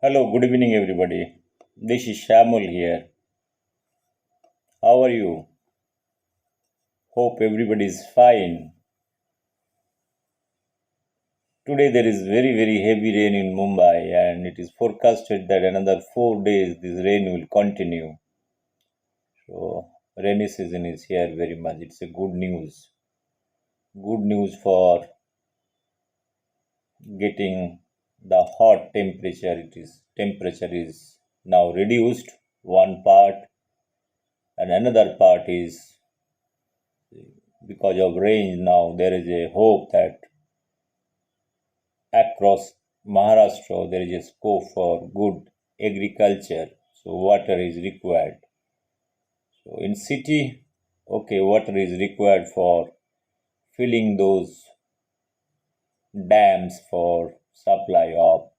Hello, good evening, everybody. This is Shamul here. How are you? Hope everybody is fine. Today there is very heavy rain in Mumbai, and it is forecasted that another 4 days this rain will continue. So rainy season is here very much. It's a good news. Good news for getting the hot temperature. Temperature is now reduced. One part, and another part is because of rain. Now there is a hope that across Maharashtra there is a scope for good agriculture, so water is required. So in city, okay, water is required for filling those dams for supply of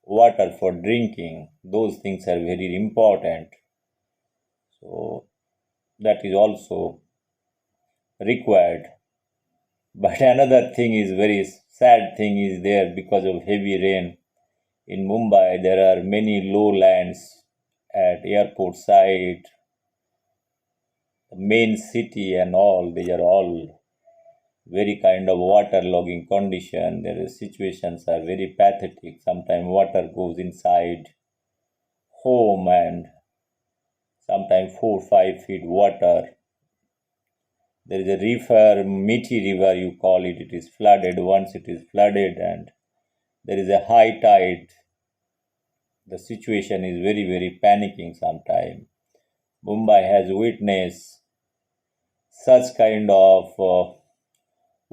water for drinking. Those things are very important. So that is also required. But another thing is very sad thing is there because of heavy rain. In Mumbai, there are many lowlands at airport side, the main city and all. They are all very kind of waterlogging condition. Their situations are very pathetic. Sometimes water goes inside home and sometimes 4 5 feet water. There is a river, Mithi river you call it. It is flooded. Once it is flooded and there is a high tide, the situation is very panicking sometimes. Mumbai has witnessed such kind of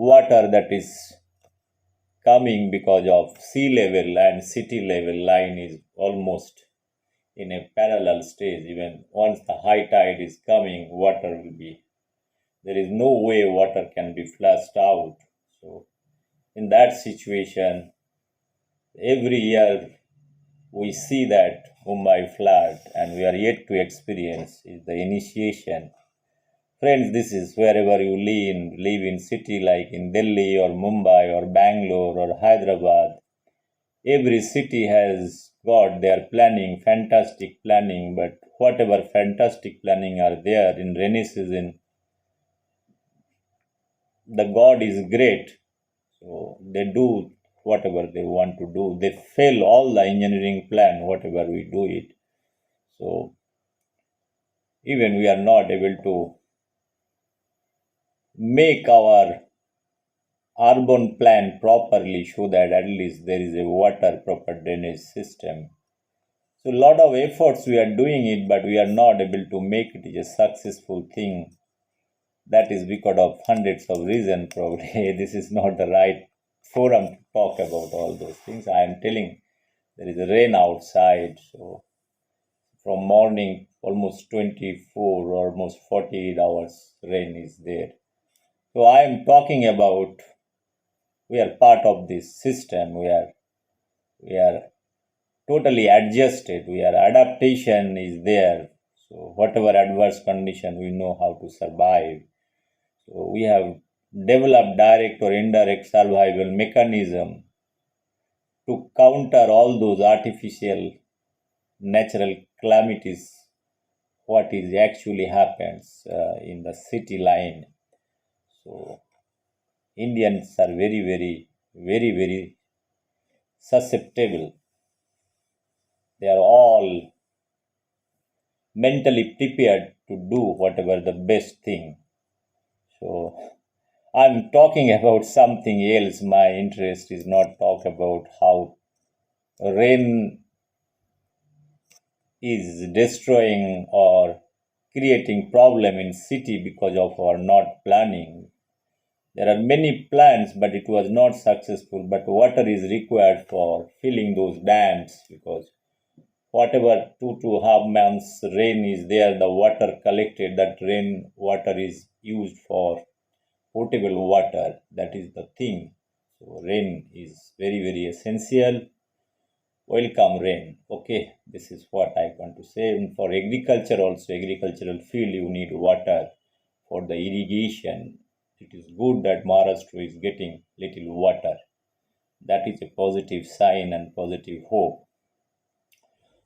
water that is coming because of sea level and city level line is almost in a parallel stage. Even once the high tide is coming, water will be there is no way water can be flushed out. So in that situation, every year we see that Mumbai flood, and we are yet to experience is the initiation. Friends, this is wherever you live in city like in Delhi or Mumbai or Bangalore or Hyderabad. Every city has got their planning, fantastic planning, but whatever fantastic planning are there in rainy season, the God is great. So they do whatever they want to do. They fail all the engineering plan, whatever we do it. So even we are not able to make our urban plan properly so that at least there is a water proper drainage system. So a lot of efforts we are doing it, but we are not able to make it a successful thing. That is because of hundreds of reasons probably. This is not the right forum to talk about all those things. I am telling there is a rain outside. So from morning almost 24 almost 48 hours rain is there. So I am talking about we are part of this system. We are totally adjusted. We are adaptation is there. So whatever adverse condition we know how to survive. So we have developed direct or indirect survival mechanism to counter all those artificial natural calamities what is actually happens in the city line. So Indians are very susceptible. They are all mentally prepared to do whatever the best thing. So I'm talking about something else. My interest is not talk about how rain is destroying or creating problem in city because of our not planning. There are many plans, but it was not successful. But water is required for filling those dams because whatever 2.5 months rain is there, the water collected, that rain water is used for potable water. That is the thing. So rain is very essential. Welcome rain. Okay, this is what I want to say. And for agriculture also, agricultural field, you need water for the irrigation. It is good that Maharashtra is getting little water. That is a positive sign and positive hope.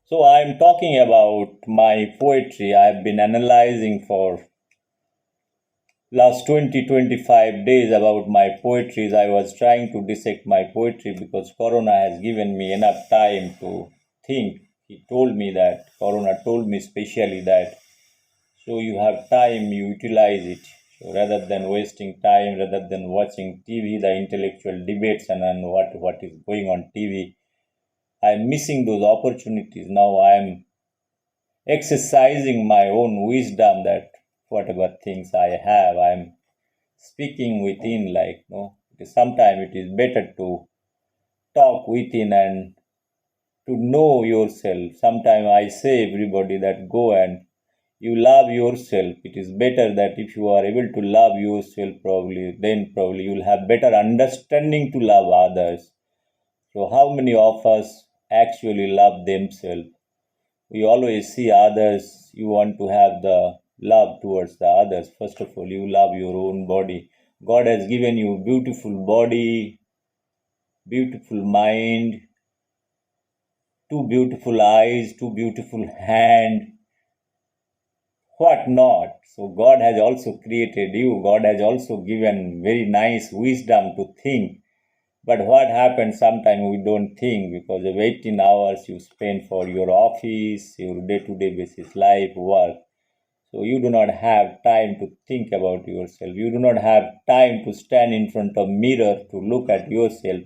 So I'm talking about my poetry. I've been analyzing for last 20-25 days about my poetries. I was trying to dissect my poetry because Corona has given me enough time to think. He told me that, Corona told me specially that, so you have time, you utilize it. So rather than wasting time, rather than watching TV, the intellectual debates and what is going on TV, I'm missing those opportunities. Now I'm exercising my own wisdom that whatever things I have, I'm speaking within, like, no, sometimes it is better to talk within and to know yourself. Sometimes I say everybody that go and you love yourself. It is better that if you are able to love yourself, probably then probably you'll have better understanding to love others. So how many of us actually love themselves? We always see others. You want to have the love towards the others. First of all, you love your own body. God has given you beautiful body, beautiful mind, two beautiful eyes, two beautiful hand, what not. So God has also created you. God has also given very nice wisdom to think. But what happens sometimes we don't think because of 18 hours you spend for your office, your day-to-day basis life, work. So you do not have time to think about yourself. You do not have time to stand in front of mirror to look at yourself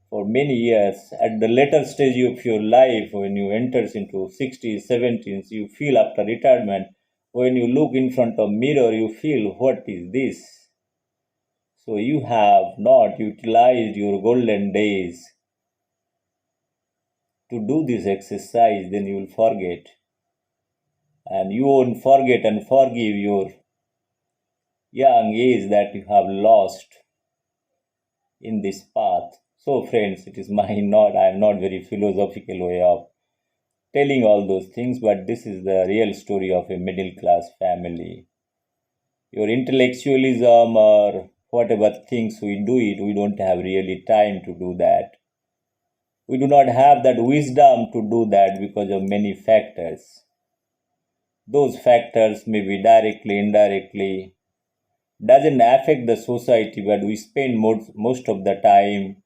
for many years. At the later stage of your life, when you enters into 60s, 70s, you feel after retirement, when you look in front of mirror, you feel, what is this? So you have not utilized your golden days to do this exercise, then you will forget. And you won't forget and forgive your young age that you have lost in this path. So friends, it is my not, I am not very philosophical way of telling all those things, but this is the real story of a middle class family. Your intellectualism or whatever things we do it, we don't have really time to do that. We do not have that wisdom to do that because of many factors. Those factors may be directly, indirectly, doesn't affect the society, but we spend most of the time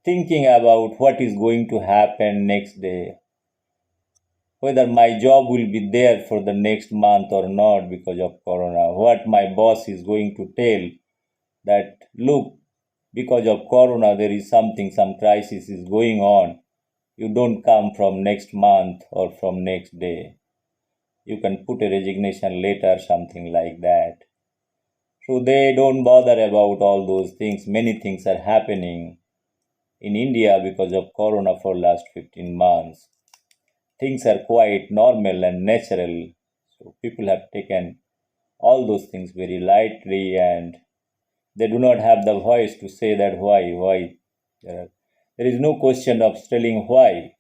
thinking about what is going to happen next day, whether my job will be there for the next month or not because of Corona, what my boss is going to tell that, look, because of Corona, there is something, some crisis is going on. You don't come from next month or from next day. You can put a resignation letter, something like that. So they don't bother about all those things. Many things are happening in India because of Corona for last 15 months. Things are quite normal and natural. So people have taken all those things very lightly and they do not have the voice to say that why. There is no question of telling why.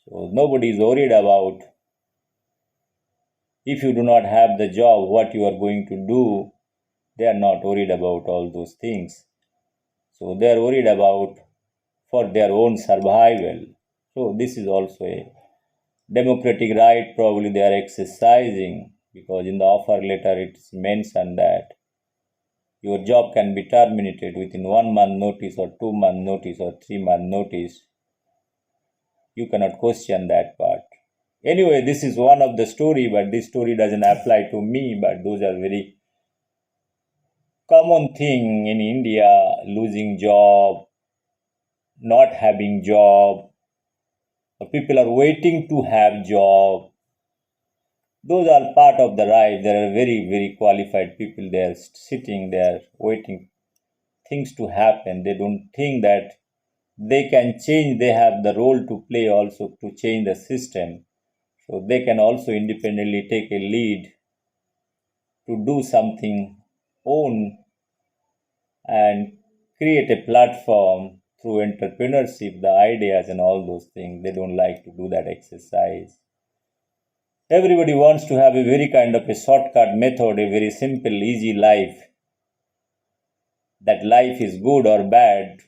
So nobody is worried about if you do not have the job, what you are going to do. They are not worried about all those things. So they are worried about for their own survival. So this is also a democratic right probably they are exercising because in the offer letter it's mentioned that your job can be terminated within 1 month notice or 2 month notice or 3 month notice. You cannot question that part. Anyway, this is one of the story, but this story doesn't apply to me, but those are very common thing in India, losing job, not having job, or people are waiting to have job. Those are part of the life. There are very, very qualified people there sitting there waiting things to happen. They don't think that they can change, they have the role to play also to change the system. So they can also independently take a lead to do something own and create a platform through entrepreneurship, the ideas and all those things. They don't like to do that exercise. Everybody wants to have a very kind of a shortcut method, a very simple, easy life. That life is good or bad,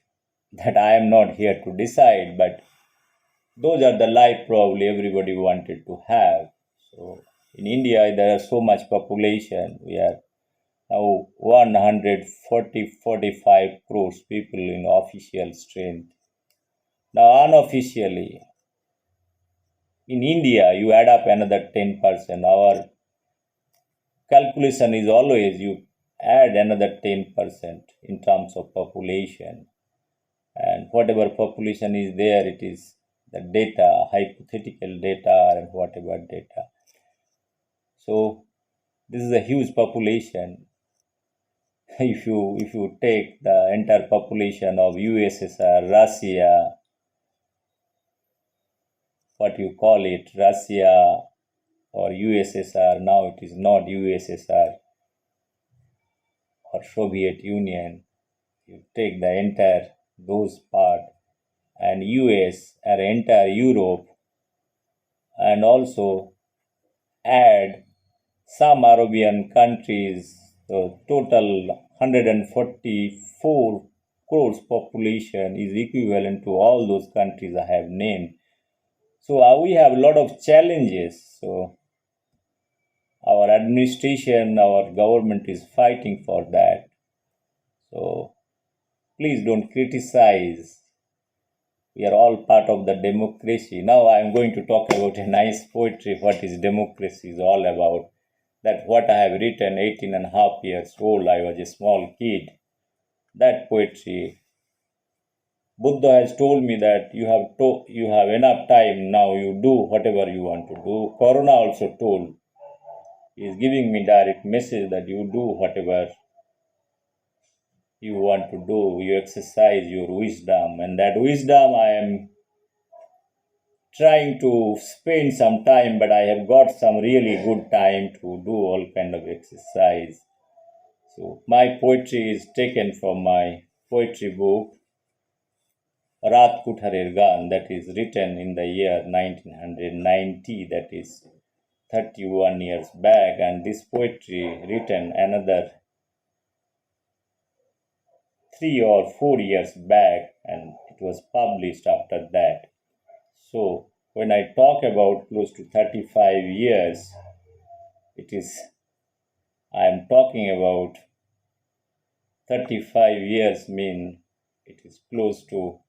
that I am not here to decide, but those are the life probably everybody wanted to have. So in India, there are so much population. We are now 145 crores people in official strength. Now unofficially, in India, you add up another 10%. Our calculation is always you add another 10% in terms of population. And whatever population is there, it is the data, hypothetical data and whatever data. So this is a huge population. If you take the entire population of USSR, Russia, what you call it, Russia or USSR, now it is not USSR or Soviet Union, you take the entire those part and US or entire Europe and also add some Arabian countries, the total 144 crores population is equivalent to all those countries I have named. So we have a lot of challenges. So our administration, our government is fighting for that. So please don't criticize. We are all part of the democracy. Now I am going to talk about a nice poetry, what is democracy is all about. That what I have written 18 and a half years old, I was a small kid. That poetry, Buddha has told me that you have enough time now, you do whatever you want to do. Corona also told, he is giving me direct message that you do whatever you want to do, you exercise your wisdom, and that wisdom I am trying to spend some time, but I have got some really good time to do all kind of exercise. So my poetry is taken from my poetry book Raat Kutharer Gan, that is written in the year 1990, that is 31 years back, and this poetry written another 3 or 4 years back, and it was published after that. So when I talk about close to 35 years, it is I am talking about 35 years mean it is close to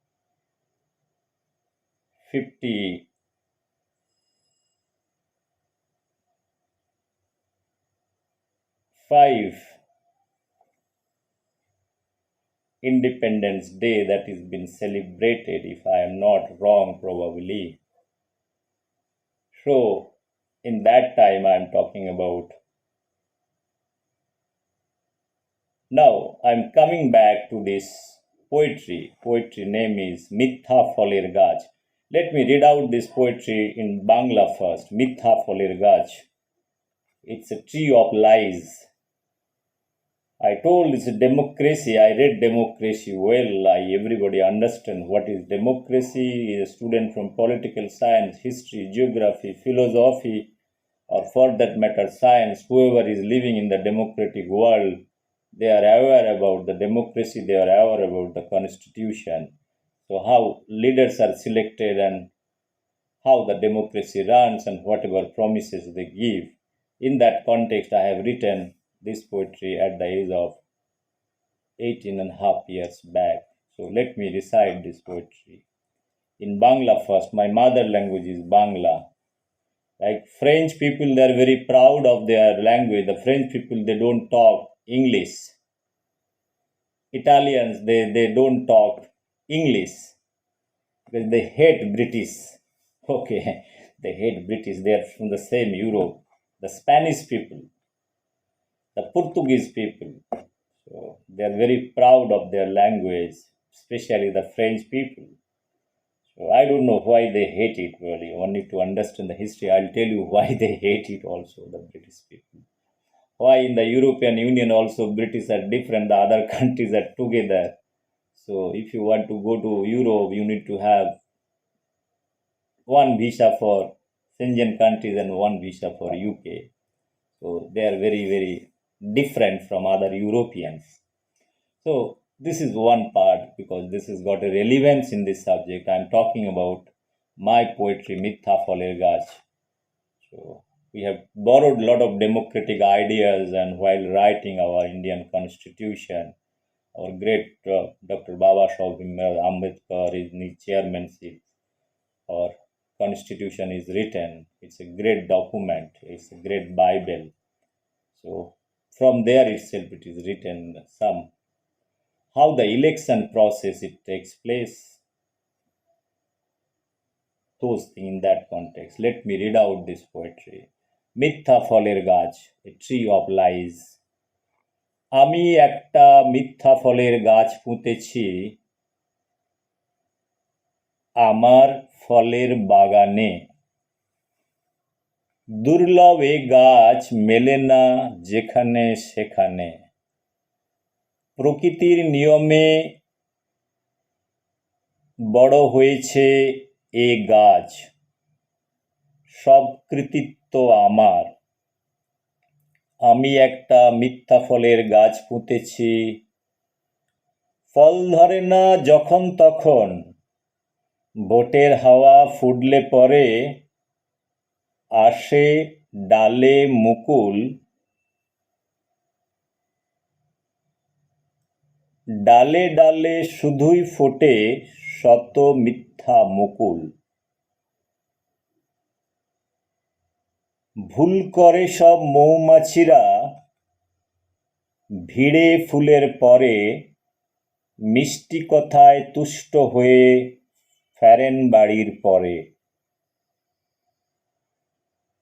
55 Independence Day that is been celebrated, if I am not wrong, probably. So in that time I am talking about. Now I'm coming back to this poetry. Poetry name is Mitha Foler Gach. Let me read out this poetry in Bangla first. Mitha Foler Gach. It's a tree of lies. I told it's a democracy. I read democracy well. Everybody understand what is democracy. Is a student from political science, history, geography, philosophy, or for that matter science. Whoever is living in the democratic world, they are aware about the democracy. They are aware about the constitution. So how leaders are selected and how the democracy runs and whatever promises they give. In that context, I have written this poetry at the age of 18 and a half years back. So let me recite this poetry. In Bangla first, my mother language is Bangla. Like French people, they are very proud of their language. The French people, they don't talk English. Italians, they don't talk English because they hate British. Okay, they hate British. They are from the same Europe. The Spanish people, the Portuguese people, so they are very proud of their language, especially the French people. So I don't know why they hate it really. Only to understand the history, I'll tell you why they hate it also, the British people. Why in the European Union also British are different, the other countries are together. So if you want to go to Europe, you need to have one visa for Schengen countries and one visa for UK. So they are very, very different from other Europeans. So this is one part because this has got a relevance in this subject. I'm talking about my poetry Mitha Pholer Gach. So we have borrowed a lot of democratic ideas, and while writing our Indian Constitution, our great Dr. Baba Saheb Ambedkar is in his chairmanship. Our Constitution is written. It's a great document. It's a great Bible. So from there itself, it is written some how the election process it takes place. Those things in that context. Let me read out this poetry. মিথ্যা ফলের গাছ, a tree of lies. আমি একটা মিথ্যা ফলের গাছ পুঁতেছি আমার ফলের বাগানে। দুর্লভ এ গাছ মেলে না যেখানে সেখানে। প্রকৃতির নিয়মে বড় হয়েছে এ গাছ, সব কৃতিত্ব আমার। আমি একটা মিথ্যা ফলের গাছ পুঁতেছি, ফল ধরে না যখন তখন। ভোটের হাওয়া ফুটলে পরে আসে ডালে মুকুল। ডালে ডালে শুধুই ফোটে শত মিথ্যা মুকুল। ভুল করে সব মৌমাছিরা ভিড়ে ফুলের পরে, মিষ্টি কথায় তুষ্ট হয়ে ফেরেন বাড়ির পরে।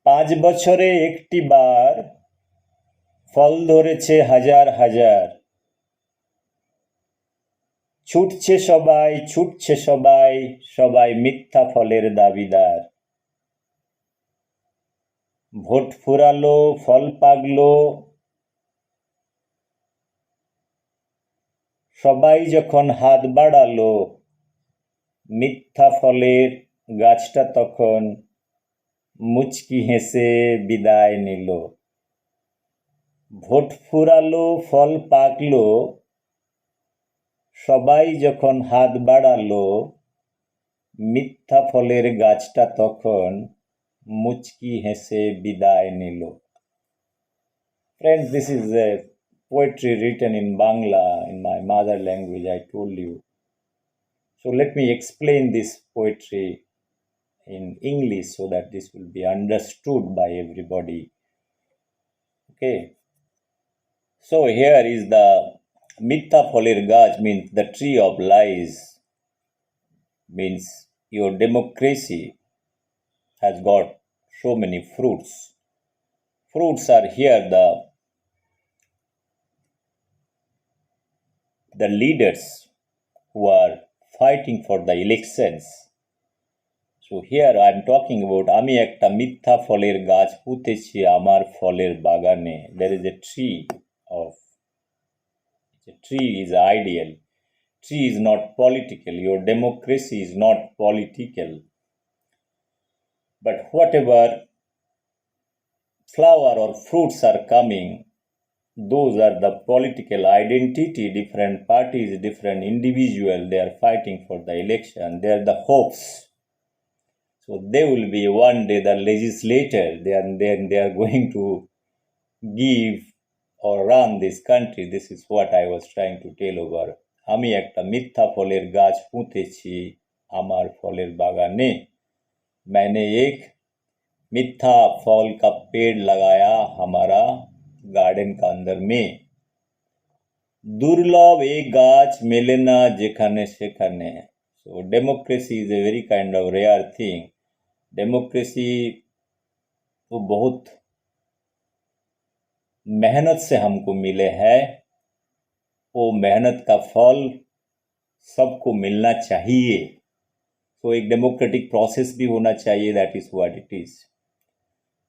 5 বছরে একটি বার ফল ধরেছে হাজার হাজার। ছুটছে সবাই, সবাই মিথ্যা ফলের দাবিদার। ভোট ফুরালো, ফল পাকলো, সবাই যখন হাত বাড়ালো, মিথ্যা ফলের গাছটা তখন মুচকি হেসে বিদায় নিল। ভোট ফুরালো, ফল পাকলো, সবাই যখন হাত বাড়ালো, মিথ্যা ফলের গাছটা তখন মুচকি হেসে বিদায় নিল। Friends, this is a poetry written in Bangla, in my mother language, I told you. So let me explain this poetry in English so that this will be understood by everybody. Okay. So here is the Mitha Pholer Gach, means the tree of lies, means your democracy has got so many fruits. Fruits are here the leaders who are fighting for the elections. So here I am talking about আমি একটা মিথ্যা ফলের গাছ পুঁতেছি আমার ফলের বাগানে. There is a tree of, a tree is ideal. Tree is not political. Your democracy is not political. But whatever flower or fruits are coming, those are the political identity. Different parties, different individuals, they are fighting for the election. They are the hopes. So they will be one day the legislator. They are going to give or run this country. This is what I was trying to tell over. আমি একটা মিথ্যা ফলের গাছ পুঁতেছি আমার ফলের বাগানে। मैंने एक मिथ्या फल का पेड़ लगाया हमारा गार्डन का अंदर में। दुर्लभ एक गाछ मिले ना जेखाने सेखाने। So democracy is a very kind of rare thing. Democracy तो बहुत मेहनत से हमको मिले है। वो मेहनत का फल सबको मिलना चाहिए। तो एक डेमोक्रेटिक प्रोसेस भी होना चाहिए। That is what it is.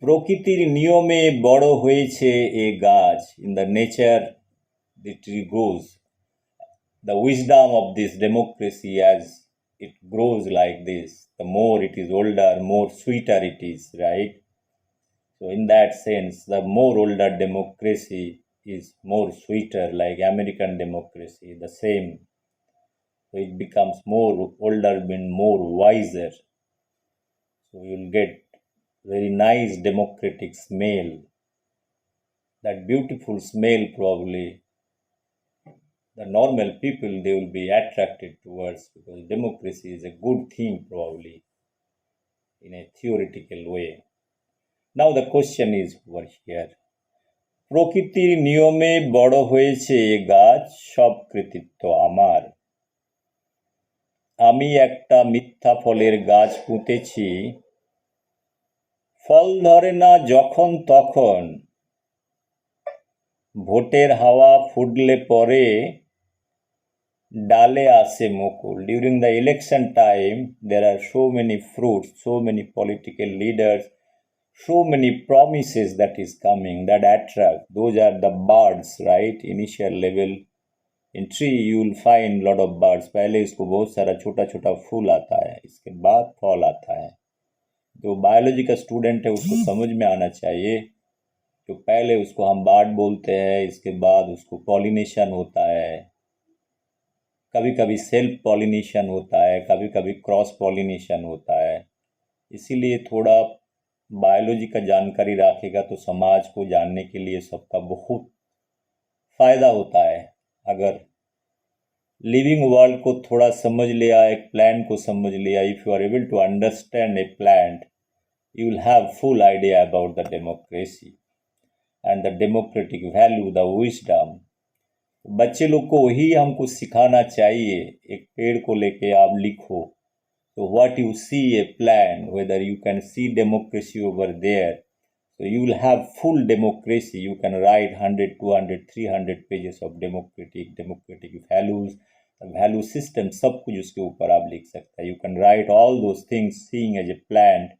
প্রকৃতির নিয়মে বড় হয়েছে এ গাছ। In the nature the tree grows. The wisdom of this democracy, as it grows like this, the more it is older, more sweeter it is, right? So in that sense, the more older democracy is more sweeter, like American democracy, the same. So it becomes more older, means more wiser. So you'll get very nice democratic smell. That beautiful smell probably the normal people they will be attracted towards because democracy is a good thing probably in a theoretical way. Now the question is over here. প্রকৃতির নিয়মে বড় হয়েছে এ গাছ সব কৃতিত্ব আমার আমি একটা মিথ্যা ফলের গাছ পুঁতেছি ফল ধরে না যখন তখন ভোটের হাওয়া ফুটলে পরে ডালে আসে মুকুল during the election time there are so many fruits so many political leaders so many promises that is coming that attract those are the birds right initial level in tree you will find lot of birds पहले इसको बहुत सारा छोटा छोटा फूल आता है इसके बाद फल आता है जो बायोलॉजी का स्टूडेंट है उसको समझ में आना चाहिए तो पहले उसको हम बर्ड बोलते हैं इसके बाद उसको पॉलिनेशन होता है कभी कभी सेल्फ पॉलिनेशन होता है कभी कभी क्रॉस पॉलिनेशन होता है इसीलिए थोड़ा बायोलॉजी का जानकारी रखेगा तो समाज को जानने के लिए सबका बहुत फ़ायदा होता है अगर लिविंग वर्ल्ड को थोड़ा समझ लिया एक प्लांट को समझ लिया if you are able to understand a plant you will have full idea about the democracy and the democratic value, the wisdom. बच्चे लोग को वही हमको सिखाना चाहिए एक पेड़ को लेके आप लिखो तो what you see a plan whether you can see democracy over there so you will have full democracy you can write 100 200 300 pages of democratic values the value system सब कुछ उसके ऊपर आप लिख सकते हैं you can write all those things seeing as a plant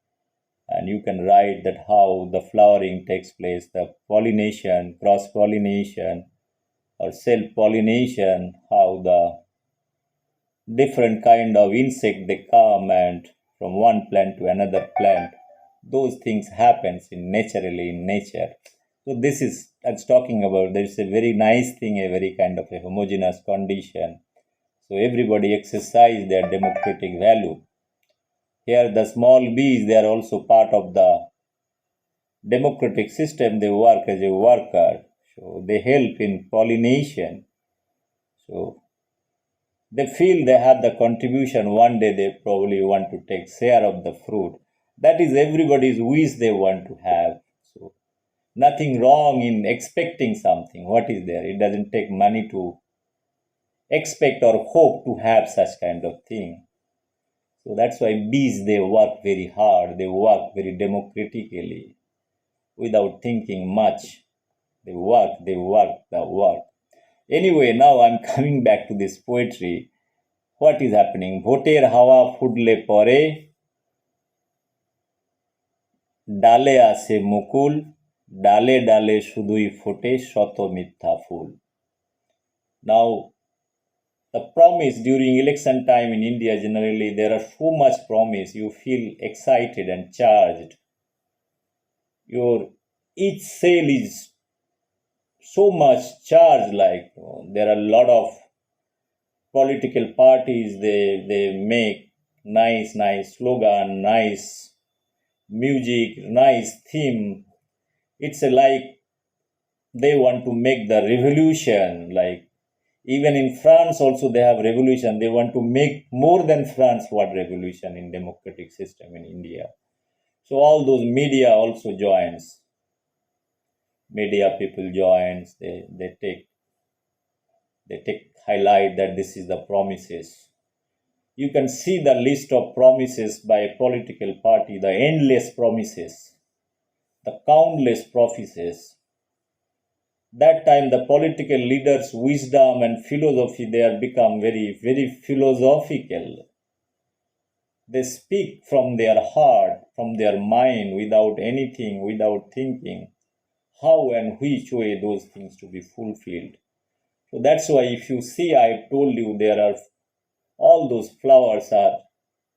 and you can write that how the flowering takes place, the pollination, cross-pollination or self-pollination, how the different kind of insect they come and from one plant to another plant. Those things happens in naturally in nature. So this is, that's talking about, there is a very nice thing, a very kind of a homogeneous condition. So everybody exercise their democratic value. Here the small bees, they are also part of the democratic system. They work as a worker. So they help in pollination. So they feel they have the contribution. One day they probably want to take share of the fruit. That is everybody's wish they want to have. So nothing wrong in expecting something. What is there? It doesn't take money to expect or hope to have such kind of thing. So that's why bees, they work very hard, they work very democratically, without thinking much. They work the work. Anyway, now I'm coming back to this poetry. What is happening? Bhoter hawa fudle pore, dale ase mukul, dale dale shudui fote shoto mitha fool. Now, the promise during election time in India generally there are so much promise you feel excited and charged. Your each cell is so much charged like there are a lot of political parties they make nice slogan, nice music, nice theme. It's like they want to make the revolution like even in France also they have revolution. They want to make more than France what revolution in democratic system in India. So all those media also joins. Media people joins. They take highlight that this is the promises. You can see the list of promises by a political party, the endless promises, the countless promises. That time the political leaders' wisdom and philosophy they have become very philosophical. They speak from their heart, from their mind, without anything, without thinking how and which way those things to be fulfilled. So that's why if you see, I told you there are all those flowers are,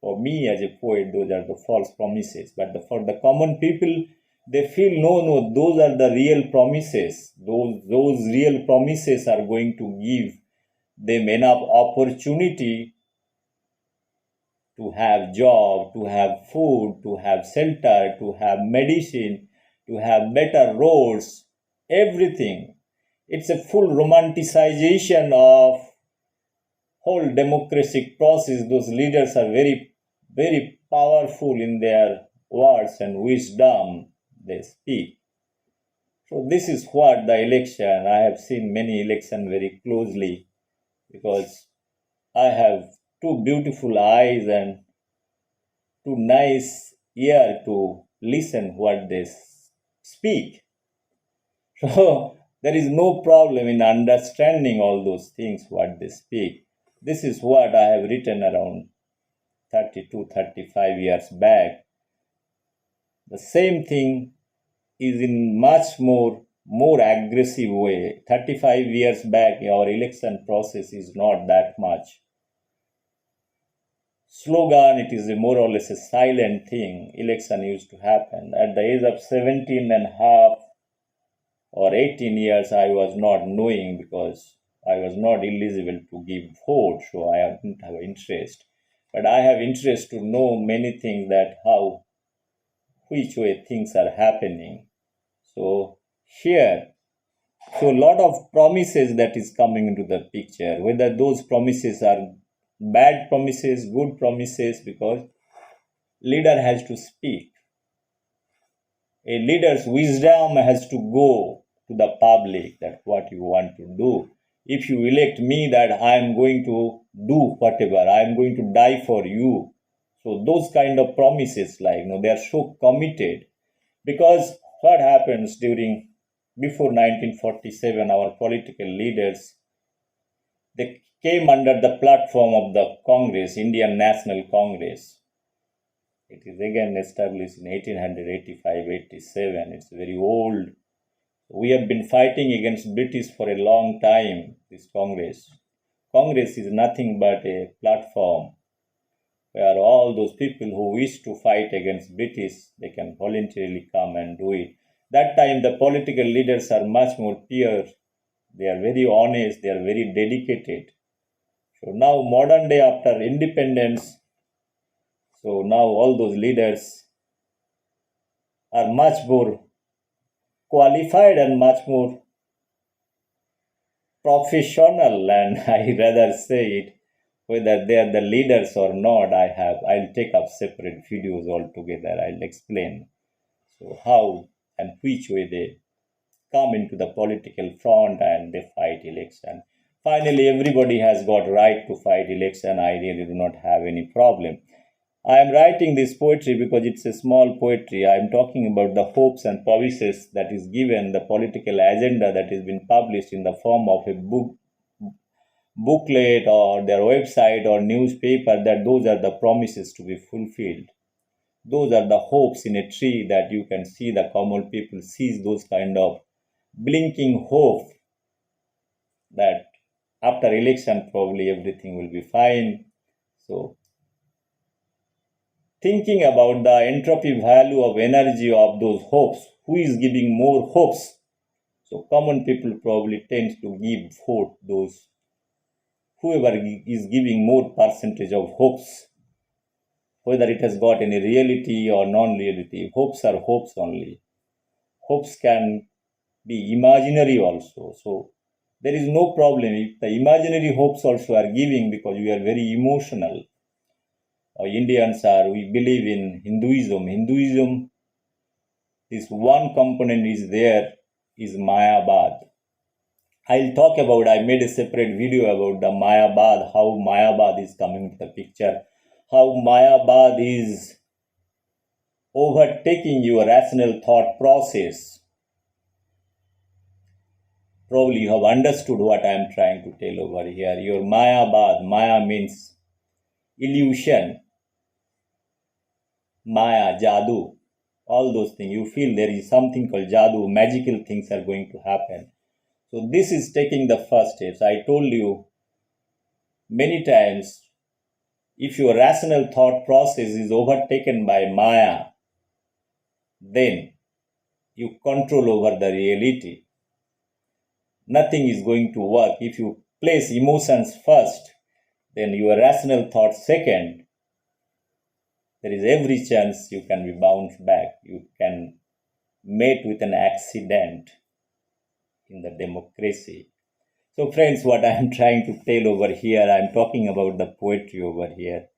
for me as a poet, those are the false promises. But for the common people, they feel no, those are the real promises. Those real promises are going to give them enough opportunity to have job, to have food, to have shelter, to have medicine, to have better roads, everything. It's a full romanticization of whole democratic process. Those leaders are very, very powerful in their words and wisdom they speak. So this is what the election, I have seen many elections very closely because I have two beautiful eyes and two nice ear to listen what they speak. So there is no problem in understanding all those things what they speak. This is what I have written around 32, 35 years back. The same thing is in much more aggressive way. 35 years back, our election process is not that much slogan. It is a more or less a silent thing. Election used to happen. At the age of 17 and a half or 18 years, I was not knowing because I was not eligible to give vote, so I didn't have interest. But I have interest to know many things that how, which way things are happening. So here, so a lot of promises that is coming into the picture, whether those promises are bad promises, good promises, because leader has to speak. A leader's wisdom has to go to the public that what you want to do. If you elect me that I am going to do whatever, I am going to die for you. So those kind of promises, like they are so committed. Because what happens before 1947, our political leaders, they came under the platform of the Congress, Indian National Congress. It is again established in 1885-87. It's very old. We have been fighting against British for a long time, this Congress. Congress is nothing but a platform where all those people who wish to fight against British, they can voluntarily come and do it. That time the political leaders are much more pure. They are very honest. They are very dedicated. So now modern day after independence, so now all those leaders are much more qualified and much more professional, and I rather say it, whether they are the leaders or not, I'll take up separate videos altogether. I'll explain. So how and which way they come into the political front and they fight election. Finally, everybody has got right to fight election. I really do not have any problem. I am writing this poetry because it's a small poetry. I am talking about the hopes and promises that is given, the political agenda that has been published in the form of a booklet or their website or newspaper, that those are the promises to be fulfilled. Those are the hopes in a tree that you can see the common people sees those kind of blinking hope that after election probably everything will be fine. So thinking about the entropy value of energy of those hopes, who is giving more hopes? So common people probably tend to give vote those whoever is giving more percentage of hopes, whether it has got any reality or non-reality. Hopes are hopes only. Hopes can be imaginary also. So there is no problem if the imaginary hopes also are giving, because we are very emotional. We believe in Hinduism. Hinduism, this one component is there, is Mayabad. I made a separate video about the Mayabad, how Mayabad is coming to the picture, how Mayabad is overtaking your rational thought process. Probably you have understood what I am trying to tell over here. Your Mayabad, Maya means illusion, Maya, Jadoo, all those things. You feel there is something called Jadoo, magical things are going to happen. So this is taking the first steps. I told you many times, if your rational thought process is overtaken by Maya, then you control over the reality. Nothing is going to work. If you place emotions first, then your rational thought second, there is every chance you can be bounced back. You can meet with an accident in the democracy. So, friends, what I am trying to tell over here, I am talking about the poetry over here.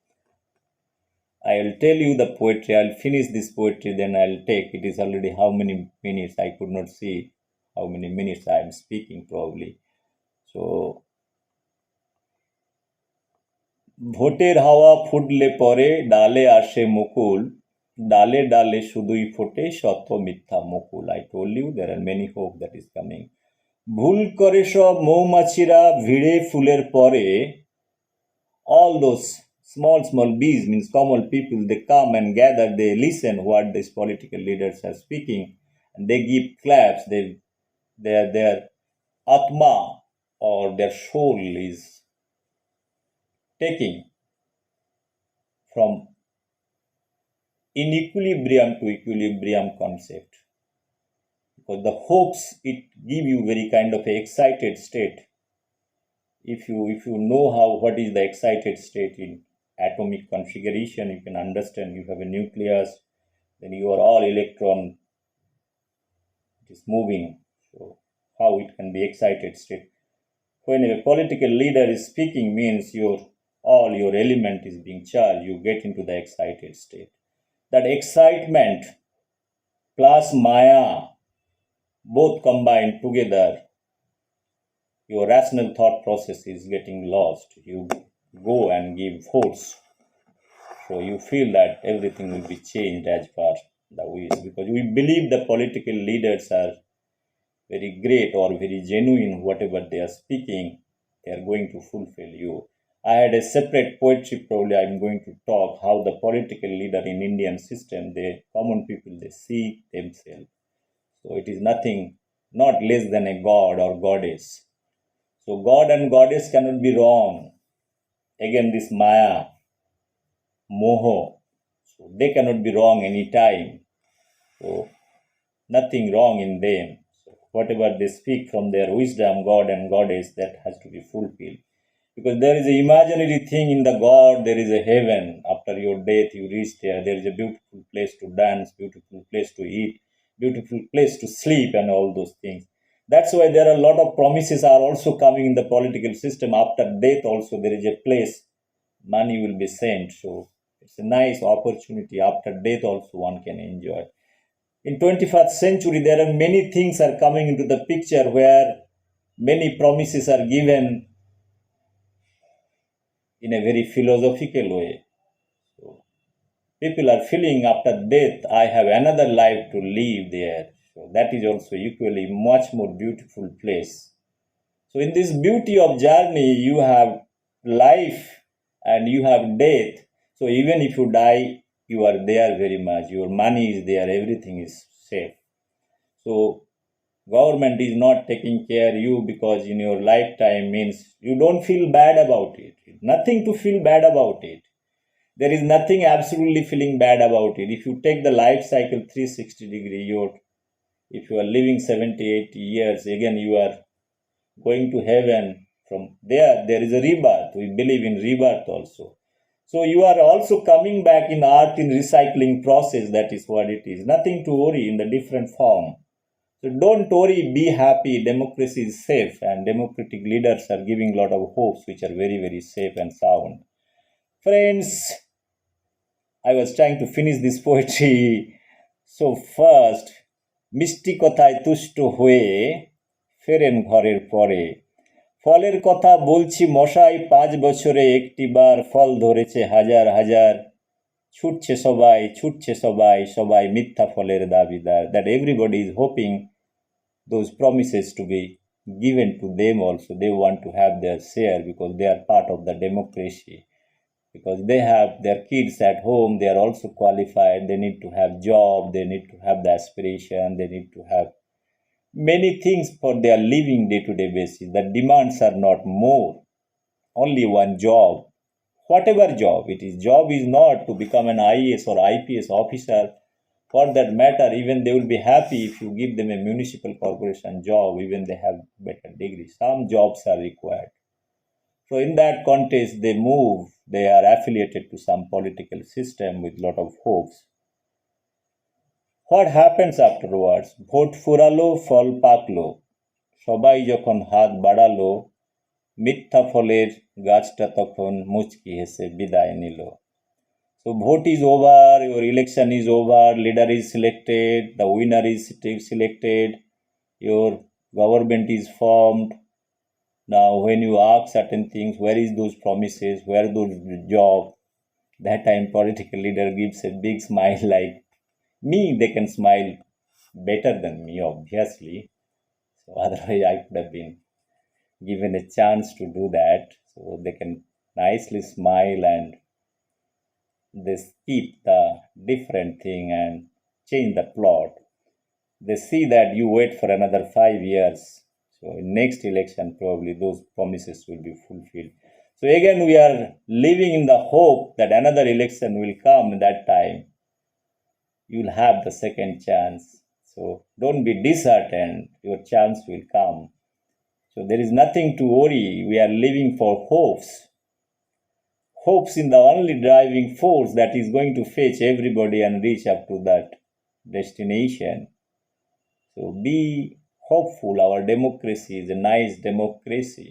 I'll tell you the poetry. I'll finish this poetry, then I'll take. It is already how many minutes? I could not see how many minutes I am speaking probably. So, ভোটের হাওয়া ফুটলে পরে ডালে আসে মুকুল ডালে ডালে শুধুই ফোটে শত মিথ্যা মুকুল I told you there are many hope that is coming ভুল করে সব মৌমাছিরা ভিড়ে ফুলের পরে all those small bees means common people they come and gather they listen what these political leaders are speaking and they give claps their atma or their soul is taking from inequilibrium to equilibrium concept because the hopes it give you very kind of a excited state if you know how what is the excited state in atomic configuration you can understand you have a nucleus then you are all electron it is moving so how it can be excited state when a political leader is speaking means all your element is being charged you get into the excited state that excitement plus maya both combined together your rational thought process is getting lost you go and give votes so you feel that everything will be changed as per the wish because we believe the political leaders are very great or very genuine whatever they are speaking they are going to fulfill you I had a separate poetry probably I'm going to talk how the political leader in Indian system the common people they see themselves so it is nothing not less than a god or goddess so god and goddess cannot be wrong again this maya moho so they cannot be wrong anytime so nothing wrong in them so whatever they speak from their wisdom god and goddess that has to be fulfilled because there is an imaginary thing in the god there is a heaven after your death you reach there is a beautiful place to dance beautiful place to eat beautiful place to sleep and all those things that's why there are a lot of promises are also coming in the political system after death also there is a place money will be sent so it's a nice opportunity after death also one can enjoy in 21st century there are many things are coming into the picture where many promises are given in a very philosophical way so people are feeling after death I have another life to live there so that is also equally much more beautiful place so in this beauty of journey you have life and you have death so even if you die you are there very much your money is there everything is safe so government is not taking care you because in your lifetime means you don't feel bad about it nothing to feel bad about it there is nothing absolutely feeling bad about it if you take the life cycle 360-degree if you are living 70-80 years again you are going to heaven from there is a rebirth we believe in rebirth also so you are also coming back in art in recycling process that is what it is nothing to worry in the different form so don't worry be happy democracy is safe and democratic leaders are giving a lot of hopes which are very very safe and sound friends I was trying to finish this poetry so first মিষ্টি কথায় তুষ্ট হয়ে ফেরেন ঘরের পরে ফলের কথা বলছি মশাই 5 বছরে একটি বার ফল ধরেছে হাজার হাজার ছুটছে সবাই মিথ্যা ফলের দাবিদার that everybody is hoping those promises to be given to them also they want to have their share because they are part of the democracy because they have their kids at home they are also qualified they need to have job they need to have the aspiration they need to have many things for their living day-to-day basis the demands are not more only one job whatever job it is job is not to become an IAS or IPS officer for that matter even they will be happy if you give them a municipal corporation job even they have better degree some jobs are required So in that context, they are affiliated to some political system with lot of hopes. What happens afterwards? ভোট ফুরালো ফল পাকলো, সবাই যখন হাত বাড়ালো, মিথ্যা ফলের গাছটা তখন মুচকি হেসে বিদায় নিল. So vote is over, your election is over, leader is selected, the winner is selected, your government is formed. Now when you ask certain things, where is those promises, where those jobs, that time political leader gives a big smile like me, they can smile better than me, obviously. So otherwise I could have been given a chance to do that. So they can nicely smile and they skip the different thing and change the plot. They see that you wait for another 5 years. So in next election, probably those promises will be fulfilled. So again, we are living in the hope that another election will come that time. You will have the second chance. So don't be disheartened. Your chance will come. So there is nothing to worry. We are living for hopes. Hopes in the only driving force that is going to fetch everybody and reach up to that destination. So be hopeful. Our democracy is a nice democracy.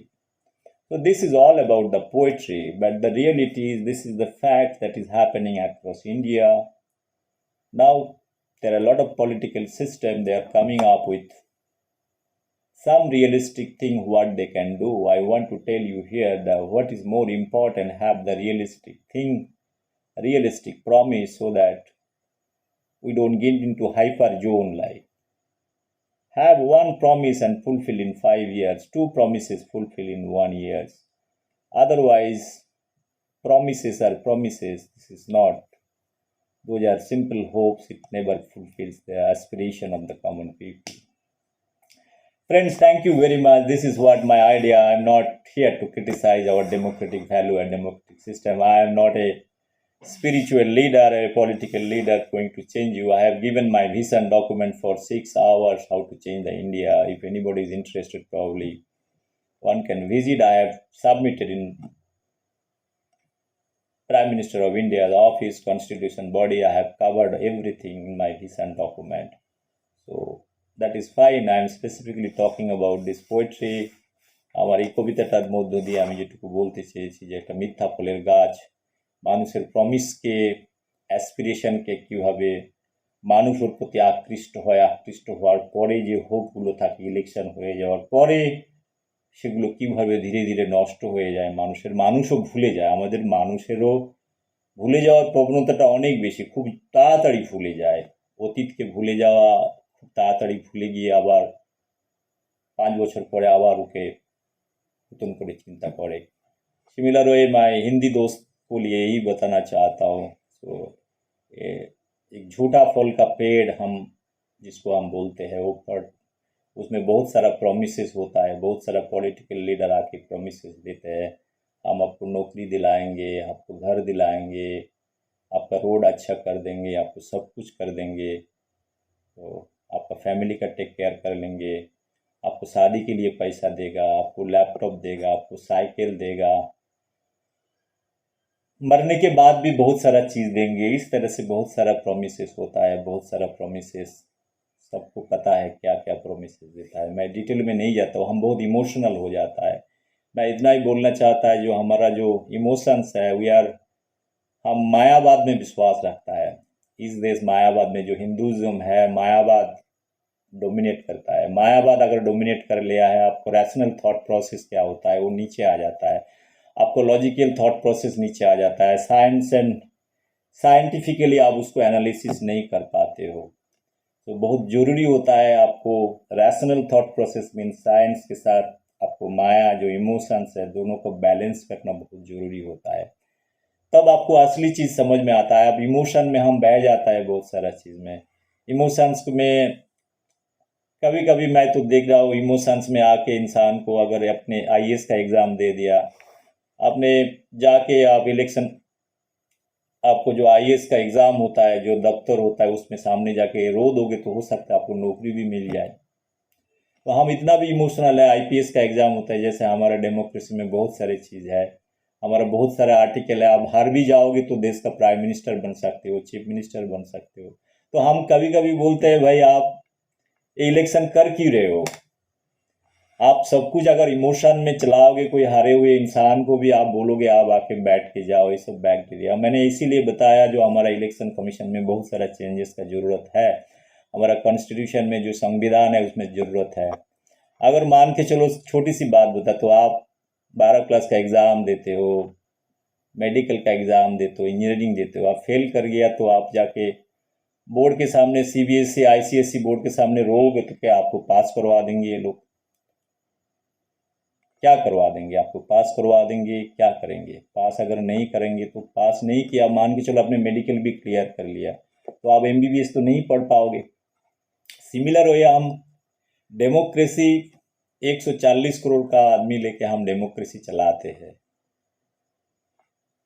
So this is all about the poetry, but the reality is this is the fact that is happening across India. Now there are a lot of political system, they are coming up with some realistic thing what they can do. I want to tell you here that what is more important, have the realistic thing, realistic promise, so that we don't get into hyper zone like. Have one promise and fulfill in 5 years, two promises fulfill in 1 year. Otherwise, promises are promises. This is not. Those are simple hopes. It never fulfills the aspiration of the common people. Friends, thank you very much. This is what my idea. I'm not here to criticize our democratic value and democratic system. I am not a spiritual leader, a political leader going to change you. I have given my vision document for 6 hours how to change the India. If anybody is interested, probably one can visit. I have submitted in Prime Minister of India's office, constitution body. I have covered everything in my vision document. So that is fine. I am specifically talking about this poetry. আমার এই কবিতাটার মধ্য দিয়ে আমি যেটুকু বলতে চেয়েছি যে একটা মিথ্যা ফলের গাছ মানুষের প্রমিসকে, অ্যাসপিরেশনকে কীভাবে মানুষ ওর প্রতি আকৃষ্ট হয়, আকৃষ্ট হওয়ার পরে যে হোপগুলো থাকে ইলেকশন হয়ে যাওয়ার পরে সেগুলো কীভাবে ধীরে ধীরে নষ্ট হয়ে যায়, মানুষও ভুলে যায়। আমাদের মানুষেরও ভুলে যাওয়ার প্রবণতাটা অনেক বেশি, খুব তাড়াতাড়ি ভুলে যায়। অতীতকে ভুলে যাওয়া, খুব তাড়াতাড়ি ভুলে গিয়ে আবার 5 বছর পরে আবার ওকে নতুন করে চিন্তা করে। सिमिलर वे मैं हिंदी दोस्त को लिए यही बताना चाहता हूँ। सो एक झूठा फल का पेड़ हम जिसको हम बोलते हैं वो पर उसमें बहुत सारा प्रॉमिसेस होता है, बहुत सारा पॉलिटिकल लीडर आके प्रॉमिसेस देते हैं, हम आपको नौकरी दिलाएंगे, आपको घर दिलाएंगे, आपका रोड अच्छा कर देंगे, आपको सब कुछ कर देंगे, तो आपका फैमिली का टेक केयर कर लेंगे, आपको शादी के लिए पैसा देगा, आपको लैपटॉप देगा, आपको साइकिल देगा, मरने के बाद भी बहुत सारा चीज़ देंगे। इस तरह से बहुत सारा प्रॉमिसेस होता है, बहुत सारा प्रॉमिसेस सबको पता है क्या क्या प्रॉमिसेस देता है। मैं डिटेल में नहीं जाता हूँ, हम बहुत इमोशनल हो जाता है। मैं इतना ही बोलना चाहता है जो हमारा जो इमोशंस है हम मायावाद में विश्वास रखता है। इस देश मायावाद में जो हिंदुज़म है, मायावाद डोमिनेट करता है। मायावाद अगर डोमिनेट कर लिया है, आपको रैशनल थॉट प्रोसेस क्या होता है वो नीचे आ जाता है, आपको लॉजिकल थॉट प्रोसेस नीचे आ जाता है, साइंटिफिकली आप उसको एनालिसिस नहीं कर पाते हो। तो बहुत ज़रूरी होता है आपको rational thought process mean science के साथ आपको माया जो इमोशंस है दोनों को बैलेंस करना बहुत ज़रूरी होता है, तब आपको असली चीज़ समझ में आता है। अब इमोशन में हम बह जाता है बहुत सारा चीज़ में। इमोशंस में कभी कभी मैं तो देख रहा हूँ इमोशंस में आके इंसान को अगर अपने IAS का एग्ज़ाम दे दिया, आपने जाके आप इलेक्शन, आपको जो IAS का एग्ज़ाम होता है, जो दफ्तर होता है, उसमें सामने जाके रो दोगे तो हो सकता है आपको नौकरी भी मिल जाए। तो हम इतना भी इमोशनल है, आईपीएस का एग्ज़ाम होता है, जैसे हमारा डेमोक्रेसी में बहुत सारी चीज़ है, हमारा बहुत सारा आर्टिकल है, आप हार भी जाओगे तो देश का प्राइम मिनिस्टर बन सकते हो, चीफ मिनिस्टर बन सकते हो। तो हम कभी कभी बोलते हैं भाई आप इलेक्शन कर क्यों रहे हो? आप सब कुछ अगर इमोशन में चलाओगे, कोई हारे हुए इंसान को भी आप बोलोगे आप आके बैठ के जाओ, ये सब बैक्टीरिया। मैंने इसीलिए बताया जो हमारा इलेक्शन कमीशन में बहुत सारा चेंजेस का ज़रूरत है, हमारा कॉन्स्टिट्यूशन में जो संविधान है उसमें ज़रूरत है। अगर मान के चलो, छोटी सी बात बता, तो आप 12 क्लास का एग्ज़ाम देते हो, मेडिकल का एग्ज़ाम देते हो, इंजीनियरिंग देते हो, आप फेल कर गया तो आप जाके बोर्ड के सामने, सीबीएसई आईसीएसई बोर्ड के सामने रोओगे तो क्या आपको पास करवा देंगे ये लोग? क्या करवा देंगे आपको? पास करवा देंगे? क्या करेंगे? पास अगर नहीं करेंगे तो पास नहीं किया, मान के चलो आपने मेडिकल भी क्लियर कर लिया, तो आप एमबीबीएस तो नहीं पढ़ पाओगे। सिमिलर हो या हम डेमोक्रेसी, 140 करोड़ का आदमी लेके हम डेमोक्रेसी चलाते हैं,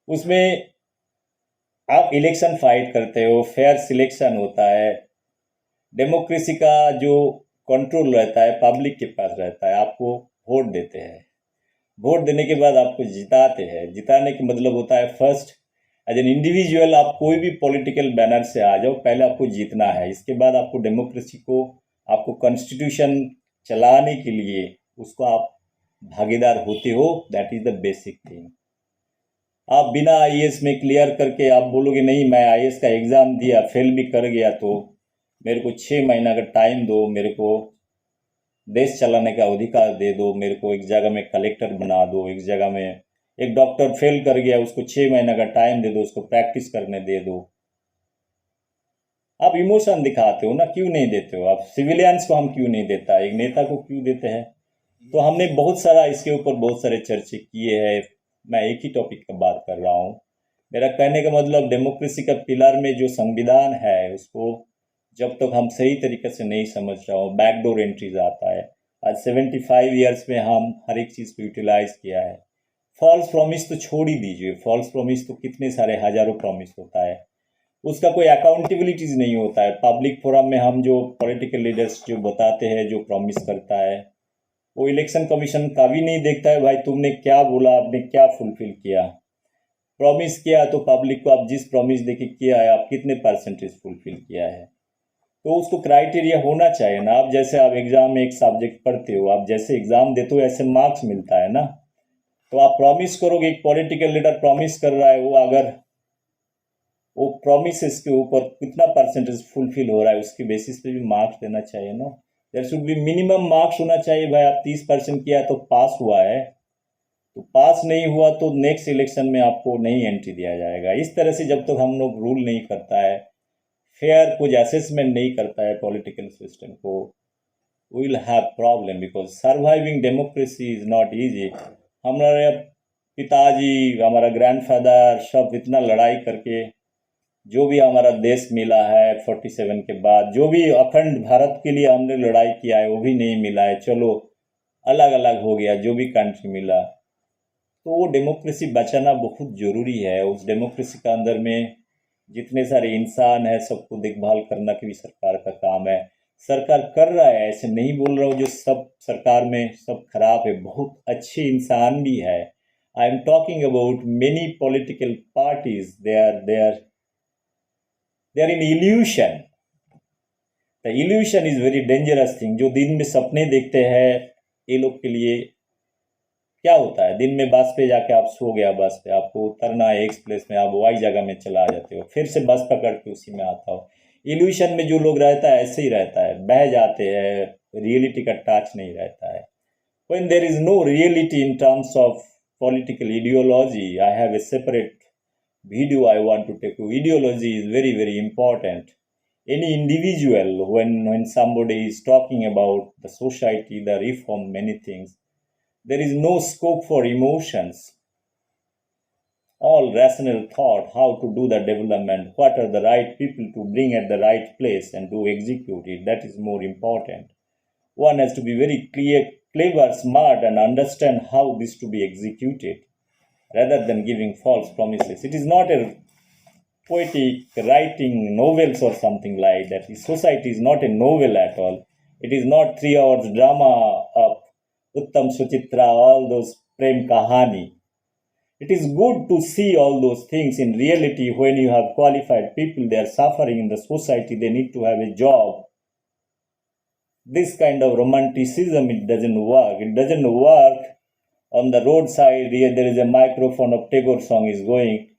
उसमें आप इलेक्शन फाइट करते हो, फेयर सिलेक्शन होता है, डेमोक्रेसी का जो कंट्रोल रहता है पब्लिक के पास रहता है, आपको वोट देते हैं, वोट देने के बाद आपको जिताते हैं। जिताने का मतलब होता है फर्स्ट एज एन इंडिविजुअल आप कोई भी पॉलिटिकल बैनर से आ जाओ, पहले आपको जीतना है, इसके बाद आपको डेमोक्रेसी को, आपको कॉन्स्टिट्यूशन चलाने के लिए उसको आप भागीदार होते हो। That is the basic thing. आप बिना आईएएस में क्लियर करके आप बोलोगे नहीं मैं आईएएस का एग्ज़ाम दिया, फेल भी कर गया, तो मेरे को 6 महीना का टाइम दो, मेरे को देश चलाने का अधिकार दे दो, मेरे को एक जगह में कलेक्टर बना दो, एक जगह में एक डॉक्टर फेल कर गया उसको 6 महीना का टाइम दे दो, उसको प्रैक्टिस करने दे दो। आप इमोशन दिखाते हो ना, क्यों नहीं देते हो? आप सिविलियंस को हम क्यों नहीं देता, एक नेता को क्यों देते हैं? तो हमने बहुत सारा इसके ऊपर बहुत सारे चर्चे किए हैं। मैं एक ही टॉपिक का बात कर रहा हूँ। मेरा कहने का मतलब डेमोक्रेसी का पिलर में जो संविधान है उसको जब तक हम सही तरीके से नहीं समझ रहे हो, बैकडोर एंट्रीज आता है। आज 75 ईयर्स में हम हर एक चीज़ को यूटिलाइज किया है। फॉल्स प्रॉमिस तो छोड़ ही दीजिए, फॉल्स प्रॉमिस तो कितने सारे हजारों प्रॉमिस होता है, उसका कोई अकाउंटेबिलिटीज नहीं होता है। पब्लिक फोरम में हम जो पॉलिटिकल लीडर्स जो बताते हैं, जो प्रॉमिस करता है, वो इलेक्शन कमीशन का भी नहीं देखता है भाई तुमने क्या बोला, आपने क्या फुलफिल किया। प्रॉमिस किया तो पब्लिक को आप जिस प्रॉमिस देके किया है आप कितने परसेंटेज फुलफिल किया है, तो उसको क्राइटेरिया होना चाहिए ना। आप जैसे आप एग्जाम में एक सब्जेक्ट पढ़ते हो, आप जैसे एग्जाम देते हो ऐसे मार्क्स मिलता है ना। तो आप प्रॉमिस करोगे, एक पॉलिटिकल लीडर प्रॉमिस कर रहा है, वो अगर वो प्रॉमिस के ऊपर कितना परसेंटेज फुलफिल हो रहा है उसके बेसिस पे भी मार्क्स देना चाहिए ना। There should be minimum marks होना चाहिए। भाई आप 30% किया तो पास हुआ है, तो पास नहीं हुआ तो नेक्स्ट इलेक्शन में आपको नहीं एंट्री दिया जाएगा। इस तरह से जब तक हम लोग रूल नहीं करता है, फेयर कुछ असेसमेंट नहीं करता है पॉलिटिकल सिस्टम को, we will have problem, because surviving democracy is not easy. हमारे पिताजी, हमारा ग्रैंडफादर सब इतना लड़ाई करके जो भी हमारा देश मिला है 47 के बाद, जो भी अखंड भारत के लिए हमने लड़ाई किया है वो भी नहीं मिला है। चलो अलग अलग हो गया, जो भी कंट्री मिला, तो वो डेमोक्रेसी बचाना बहुत ज़रूरी है। उस डेमोक्रेसी का अंदर में जितने सारे इंसान हैं सबको देखभाल करना की भी सरकार का काम है। सरकार कर रहा है, ऐसे नहीं बोल रहा हूँ जो सब सरकार में सब खराब है, बहुत अच्छे इंसान भी है। I am talking about many political parties, they are in illusion. The illusion is very dangerous thing. जो दिन में सपने देखते हैं, ये लोग के लिए क्या होता है, दिन में बस पे जाके आप सो गया, बस पे आपको उतरना है एक्स प्लेस में, आप वाई जगह में चला जाते हो, फिर से बस पकड़ के उसी में आता हो। इल्यूशन में जो लोग रहता है ऐसे ही रहता है, बह जाते हैं, रियलिटी का टच नहीं रहता है। When there is no reality in terms of political ideology, I have a separate video I want to take. Ideology is very, very important. Any individual, when somebody is talking about the society, the reform, many things, there is no scope for emotions. All rational thought, how to do the development, what are the right people to bring at the right place and to execute it, that is more important. One has to be very clever, smart, and understand how this to be executed rather than giving false promises. It is not a poetic writing novels or something like that. Society is not a novel at all. It is not 3 hours drama of Uttam Suchitra, all those Prem Kahani. It is good to see all those things in reality when you have qualified people, they are suffering in the society, they need to have a job. This kind of romanticism, it doesn't work. It doesn't work on the roadside. Here there is a microphone of Tagore song is going,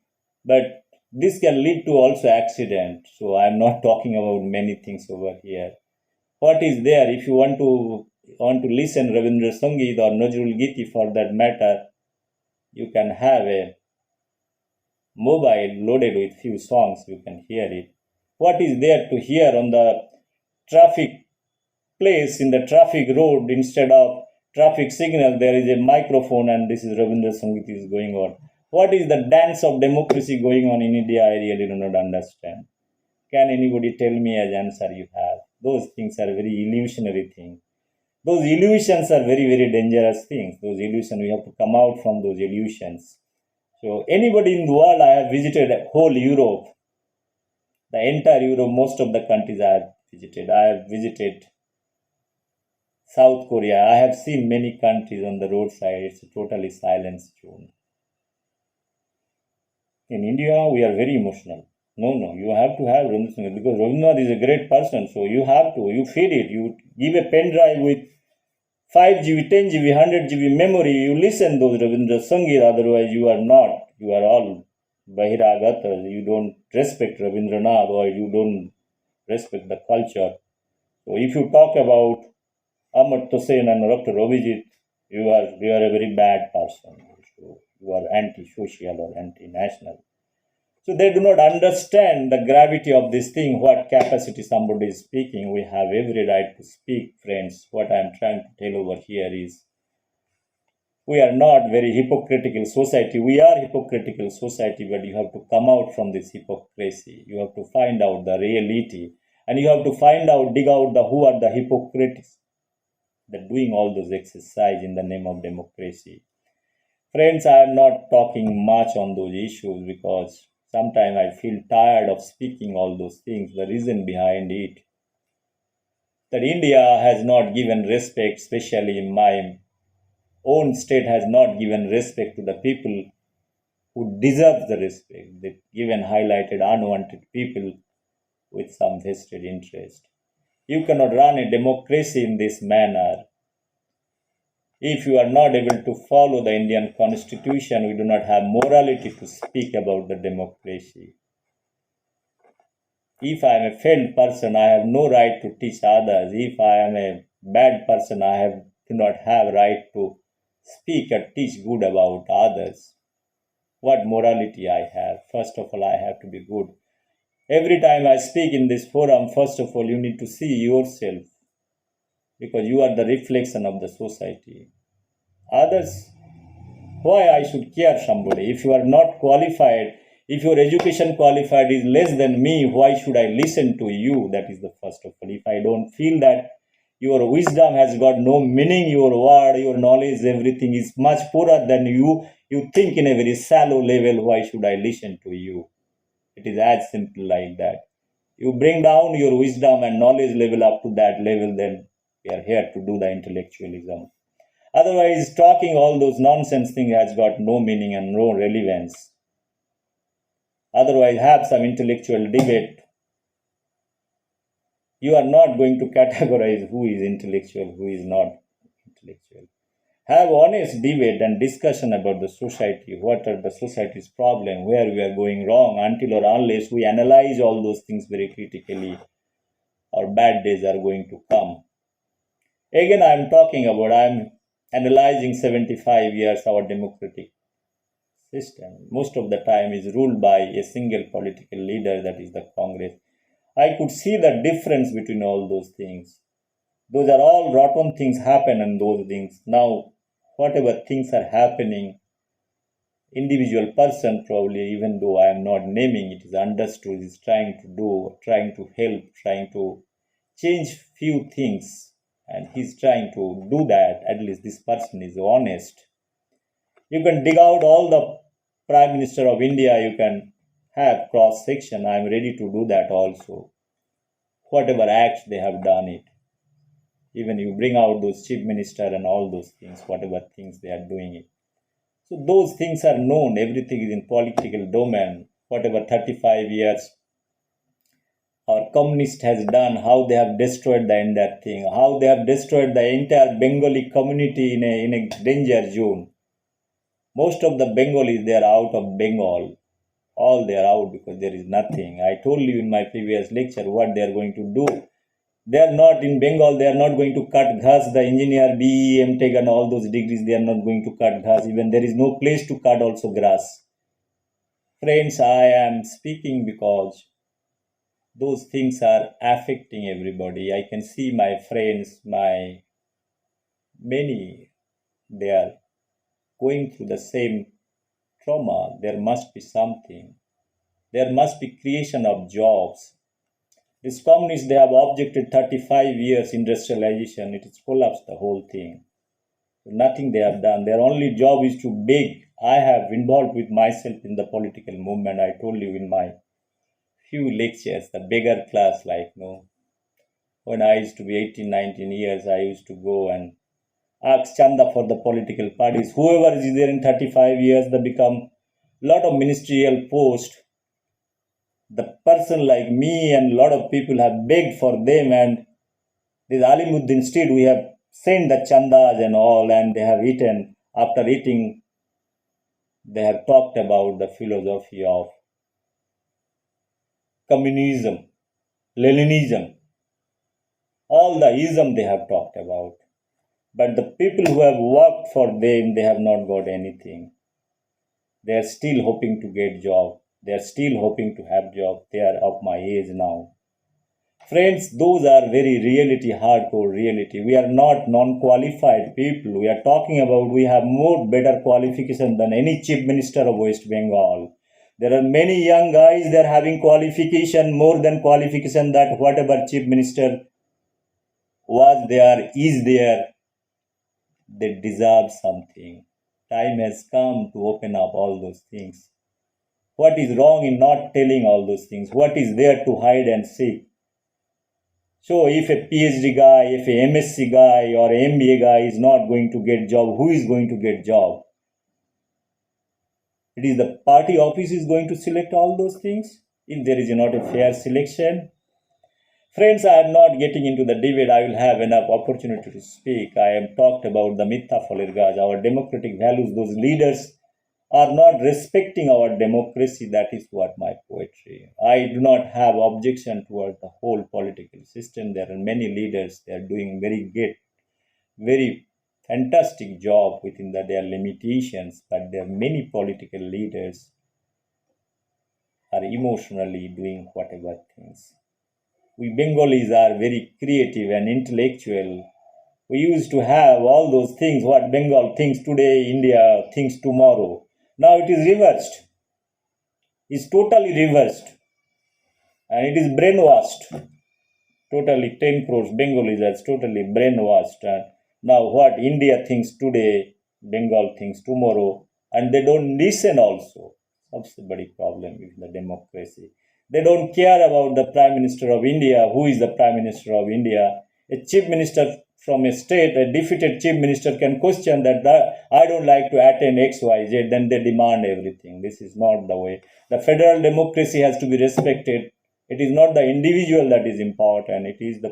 but this can lead to also accident. So I'm not talking about many things over here. What is there? If you want to listen Rabindra Sangeet or Nazrul Giti for that matter, you can have a mobile loaded with few songs, you can hear it. What is there to hear on the traffic place, in the traffic road, instead of traffic signal, there is a microphone and this is Rabindra Sangeet is going on. What is the dance of democracy going on in India? I really do not understand. Can anybody tell me as answer you have? Those things are very illusionary things. Those illusions are very, very dangerous things. Those illusions, we have to come out from those illusions. So anybody in the world, I have visited whole Europe, the entire Europe, most of the countries I have visited. I have visited South Korea. I have seen many countries on the roadside. It's a totally silent zone. In India, we are very emotional. No, you have to have Rabindranath because Rabindranath is a great person. So you have to, you feed it. You give a pen drive with 5 GB, 10 GB, 100 GB memory. You listen those Rabindra Sangeet. Otherwise, you are not. You are all Bahiragatas. You don't respect Rabindranath or you don't respect the culture. So if you talk about Amartya Sen and Dr. Abhijit, you are a very bad person. So you are anti-social or anti-national. So they do not understand the gravity of this thing, what capacity somebody is speaking. We have every right to speak, friends. What I am trying to tell over here is we are not very hypocritical society. We are hypocritical society, but you have to come out from this hypocrisy. You have to find out the reality, and you have to find out, dig out the who are the hypocrites that doing all those exercise in the name of democracy. Friends, I am not talking much on those issues because sometimes I feel tired of speaking all those things. The reason behind it that India has not given respect, especially in my own state, has not given respect to the people who deserve the respect. They've given highlighted unwanted people with some vested interest. You cannot run a democracy in this manner. If you are not able to follow the Indian constitution, we do not have morality to speak about the democracy. If I am a failed person, I have no right to teach others. If I am a bad person, do not have right to speak or teach good about others. What morality I have? First of all, I have to be good. Every time I speak in this forum, first of all, you need to see yourself because you are the reflection of the society. Others, why I should care somebody? If you are not qualified, if your education qualified is less than me, why should I listen to you? That is the first of all. If I don't feel that your wisdom has got no meaning, your word, your knowledge, everything is much poorer than you think in a very shallow level, why should I listen to you? It is as simple like that. You bring down your wisdom and knowledge level up to that level, then we are here to do the intellectualism. Otherwise, talking all those nonsense things has got no meaning and no relevance. Otherwise, have some intellectual debate. You are not going to categorize who is intellectual, who is not intellectual. Have honest debate and discussion about the society, what are the society's problem, where we are going wrong. Until or unless we analyze all those things very critically, our bad days are going to come. Again, I am analyzing 75 years our democratic system. Most of the time is ruled by a single political leader, that is the Congress. I could see the difference between all those things. Those are all rotten things happen in those things. Now, whatever things are happening, individual person probably, even though I am not naming it, is understood, is trying to do, trying to help, trying to change few things, and he's trying to do that. At least this person is honest. You can dig out all the Prime Minister of India, you can have cross section. I am ready to do that also. Whatever acts they have done it. Even you bring out those chief minister and all those things, whatever things they are doing it. So those things are known. Everything is in political domain. Whatever 35 years our communist has done, how they have destroyed the entire thing, how they have destroyed the entire Bengali community in a danger zone. Most of the Bengalis, they are out of Bengal. All they are out because there is nothing. I told you in my previous lecture what they are going to do. They are not in Bengal, they are not going to cut ghas, the engineer, BE, MTech and all those degrees, they are not going to cut ghas. Even there is no place to cut also grass. Friends, I am speaking because those things are affecting everybody. I can see my friends, many, they are going through the same trauma. There must be something. There must be creation of jobs. These communists, they have objected 35 years industrialization. It has collapsed the whole thing. Nothing they have done. Their only job is to beg. I have involved with myself in the political movement. I told you in my few lectures, the beggar class, like, when I used to be 18, 19 years, I used to go and ask chanda for the political parties. Whoever is there in 35 years, they become lot of ministerial post. The person like me and a lot of people have begged for them, and this Alimuddin street, we have sent the chandas and all, and they have eaten. After eating, they have talked about the philosophy of communism, Leninism, all the ism they have talked about. But the people who have worked for them, they have not got anything. They are still hoping to get job. They are still hoping to have job. They are of my age now. Friends, those are very reality, hardcore reality. We are not non-qualified people. We are talking about we have more better qualification than any chief minister of West Bengal. There are many young guys, they are having qualification, more than qualification that whatever chief minister was there, is there. They deserve something. Time has come to open up all those things. What is wrong in not telling all those things? What is there to hide and seek? So if a PhD guy, if a MSc guy or MBA guy is not going to get job, who is going to get job? It is the party office is going to select all those things. If there is not a fair selection, friends, I am not getting into the debate. I will have enough opportunity to speak. I have talked about the Mitha Folergaj, our democratic values. Those leaders are not respecting our democracy. That is what my poetry. I do not have objection towards the whole political system. There are many leaders. They are doing very good, very fantastic job within their limitations. But there are many political leaders are emotionally doing whatever things. We Bengalis are very creative and intellectual. We used to have all those things, what Bengal thinks today, India thinks tomorrow. Now it is reversed. It's totally reversed. And it is brainwashed. Totally 10 crores Bengalis are totally brainwashed. And now what India thinks today, Bengal thinks tomorrow. And they don't listen also. That's the big problem with the democracy. They don't care about the Prime Minister of India. Who is the Prime Minister of India? A chief minister from a state, a defeated chief minister can question that I don't like to attend XYZ, then they demand everything. This is not the way. The federal democracy has to be respected. It is not the individual that is important. It is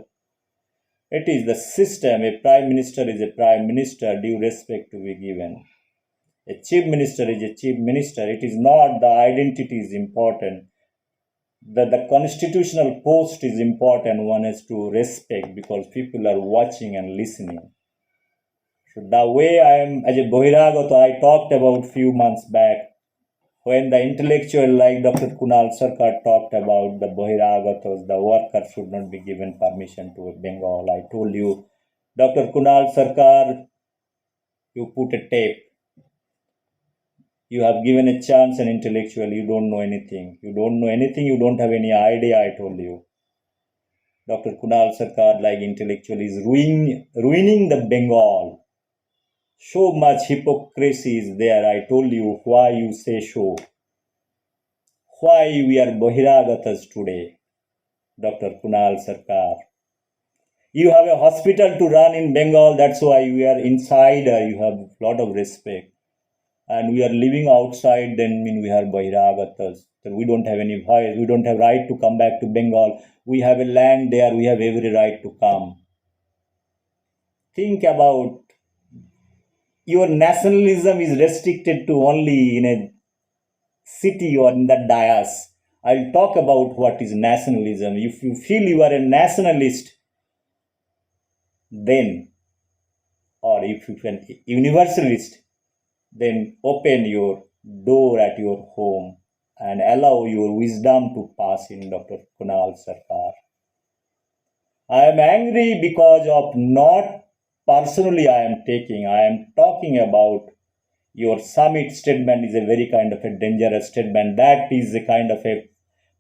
the system. A prime minister is a prime minister. Due respect to be given. A chief minister is a chief minister. It is not the identity is important. The constitutional post is important. One has to respect because people are watching and listening. So the way I am as a Bohiragata, I talked about few months back when the intellectual like Dr. Kunal Sarkar talked about the Bohiragatas, the worker should not be given permission to Bengal. I told you, Dr. Kunal Sarkar, you put a tape. You have given a chance an intellectual, you don't know anything. You don't know anything, you don't have any idea, I told you. Dr. Kunal Sarkar, like intellectual, is ruining the Bengal. So much hypocrisy is there. I told you why you say so. Why we are Bahiragatas today, Dr. Kunal Sarkar. You have a hospital to run in Bengal, that's why we are insider, you have a lot of respect. And we are living outside, then mean we are Bahiragatas. So we don't have any voice, we don't have right to come back to Bengal. We have a land there, we have every right to come. Think about your nationalism is restricted to only in a city or in the dais. I'll talk about what is nationalism. If you feel you are a nationalist, then, or if you are an universalist, then open your door at your home and allow your wisdom to pass in, Dr. Kunal Sarkar. I am angry because of not personally I am taking, I am talking about your summit statement is a very kind of a dangerous statement. That is a kind of a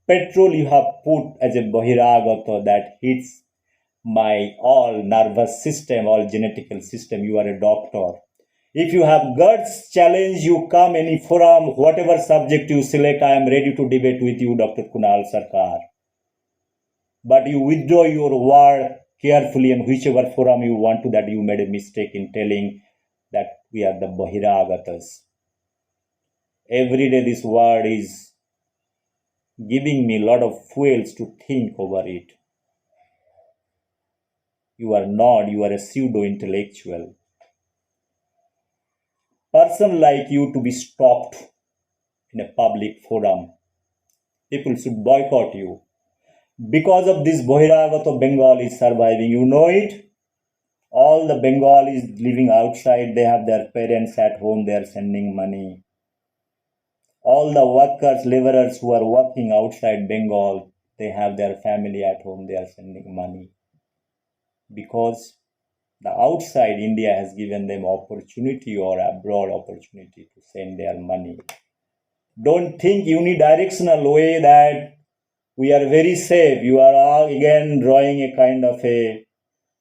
petrol you have put as a Bahiragata that hits my all nervous system, all genetical system. You are a doctor. If you have guts, challenge, you come any forum, whatever subject you select, I am ready to debate with you, Dr. Kunal Sarkar. But you withdraw your word carefully, and whichever forum you want to, that you made a mistake in telling that we are the Bahiragatas. Every day this word is giving me a lot of fuels to think over it. You are not, you are a pseudo-intellectual. Person like you to be stopped in a public forum. People should boycott you. Because of this, Bahiragata Bengal is surviving. You know it. All the Bengalis living outside, they have their parents at home, they are sending money. All the workers, laborers who are working outside Bengal, they have their family at home, they are sending money. Because the outside India has given them opportunity or abroad opportunity to send their money. Don't think unidirectional way that we are very safe. You are all again drawing a kind of a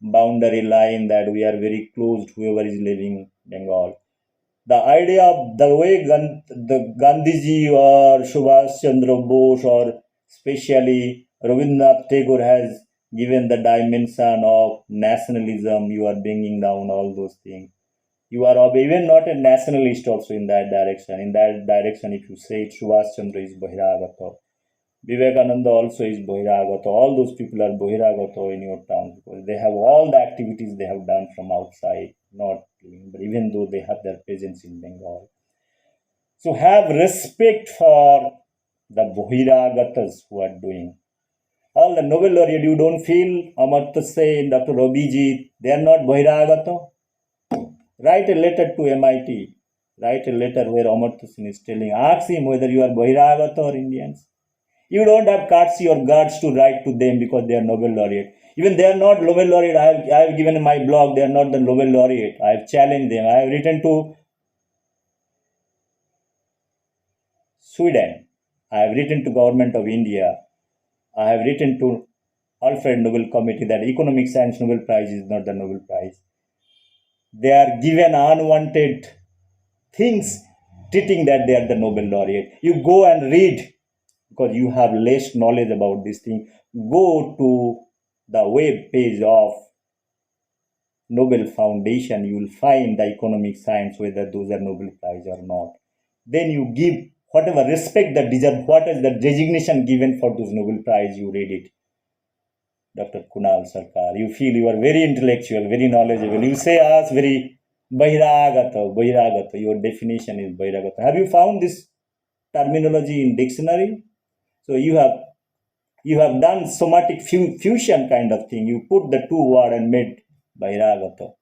boundary line that we are very close to whoever is living Bengal. The idea of the way the Gandhiji or Subhash Chandra Bose or especially Rabindranath Tagore has given the dimension of nationalism, you are bringing down all those things. You are even not a nationalist also in that direction. In that direction, if you say it, Subhash Chandra is Bahiragata. Vivekananda also is Bahiragata. All those people are Bahiragata in your town because they have all the activities they have done from outside, not living, but even though they have their presence in Bengal. So have respect for the Bahiragatas who are doing. All the Nobel laureate, you don't feel Amartya Sen, Dr. Abhijit, they are not Bahiragata? Write a letter to MIT. Write a letter where Amartya Sen is telling, ask him whether you are Bahiragata or Indians. You don't have courtesy or guts to write to them because they are Nobel laureate. Even they are not Nobel laureate. I have given in my blog, they are not the Nobel laureate. I have challenged them. I have written to Sweden. I have written to Government of India. I have written to Alfred Nobel Committee that Economic Science Nobel Prize is not the Nobel Prize. They are given unwanted things, treating that they are the Nobel laureate. You go and read because you have less knowledge about this thing. Go to the web page of Nobel Foundation. You will find the economic science whether those are Nobel Prize or not. Then you give whatever respect that deserve. What is the designation given for those Nobel Prize? You read it. Dr. Kunal Sarkar, you feel you are very intellectual, very knowledgeable. You say us very Bahiragata. Your definition is Bahiragata. Have you found this terminology in dictionary? So you have done somatic fusion kind of thing. You put the two word and made Bahiragata.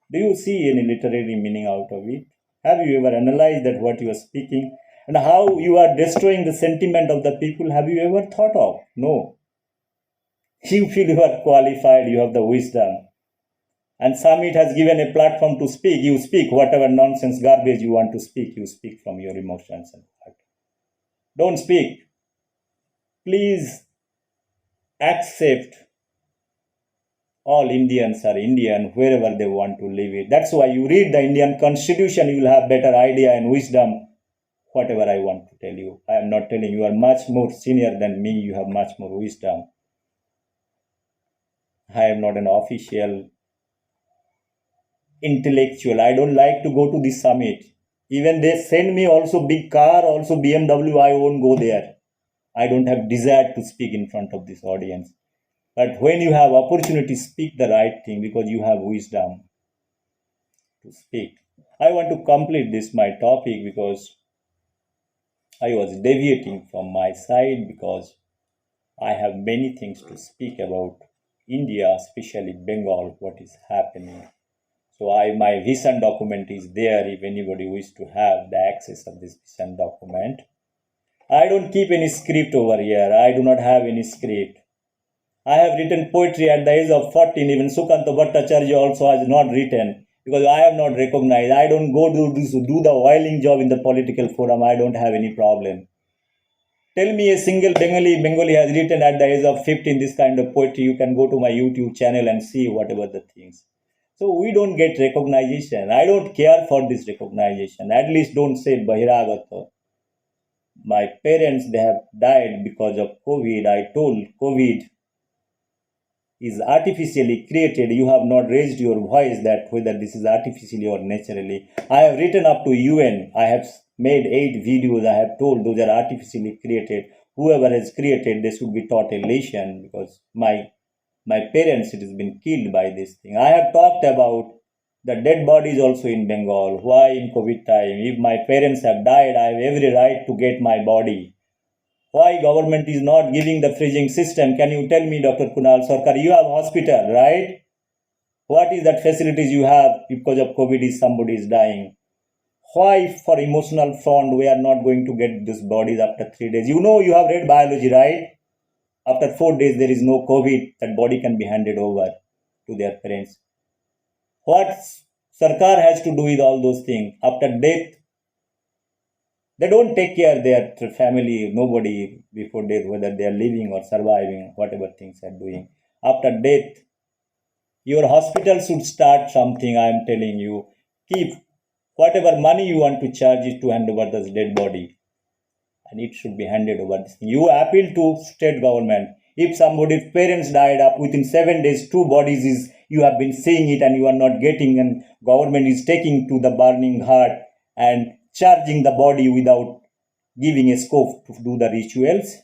Do you see any literary meaning out of it? Have you ever analyzed that what you are speaking and how you are destroying the sentiment of the people? Have you ever thought of? No. You feel you are qualified, you have the wisdom. And Summit has given a platform to speak. You speak whatever nonsense, garbage you want to speak. You speak from your emotions and heart. Don't speak. Please accept all Indians are Indian wherever they want to live it. That's why you read the Indian Constitution, you will have better idea and wisdom. Whatever I want to tell you, I am not telling you are much more senior than me. You have much more wisdom. I am not an official intellectual. I don't like to go to the summit. Even they send me also big car, also BMW, I won't go there. I don't have desire to speak in front of this audience. But when you have opportunity, speak the right thing because you have wisdom to speak. I want to complete this my topic because I was deviating from my side because I have many things to speak about India, especially Bengal, what is happening. So my vision document is there if anybody wishes to have the access of this vision document. I don't keep any script over here. I do not have any script. I have written poetry at the age of 14. Even Sukanta Bhattacharya also has not written because I have not recognized. I don't go do the whiling job in the political forum. I don't have any problem. Tell me a single Bengali has written at the age of 15 this kind of poetry. You can go to my YouTube channel and see whatever the things. So we don't get recognition. I don't care for this recognition. At least don't say Bahiragata. My parents, they have died because of COVID. I told COVID is artificially created. You have not raised your voice that whether this is artificially or naturally. I have written up to UN. I have made 8 videos. I have told those are artificially created. Whoever has created, they should be taught a lesson because my parents, it has been killed by this thing. I have talked about the dead bodies also in Bengal. Why in COVID time? If my parents have died, I have every right to get my body. Why government is not giving the freezing system? Can you tell me, Dr. Kunal Sarkar? You have hospital, right? What is that facilities you have because of COVID is somebody is dying? Why for emotional front we are not going to get these bodies after 3 days? You know you have read biology, right? After 4 days there is no COVID, that body can be handed over to their parents. What Sarkar has to do with all those things? After death, they don't take care their family, nobody before death, whether they are living or surviving, whatever things are doing. After death, your hospital should start something, I am telling you. Keep whatever money you want to charge it to hand over this dead body. And it should be handed over. You appeal to state government. If somebody's parents died up within 7 days, 2 bodies is you have been seeing it and you are not getting, and government is taking to the burning heart and charging the body without giving a scope to do the rituals.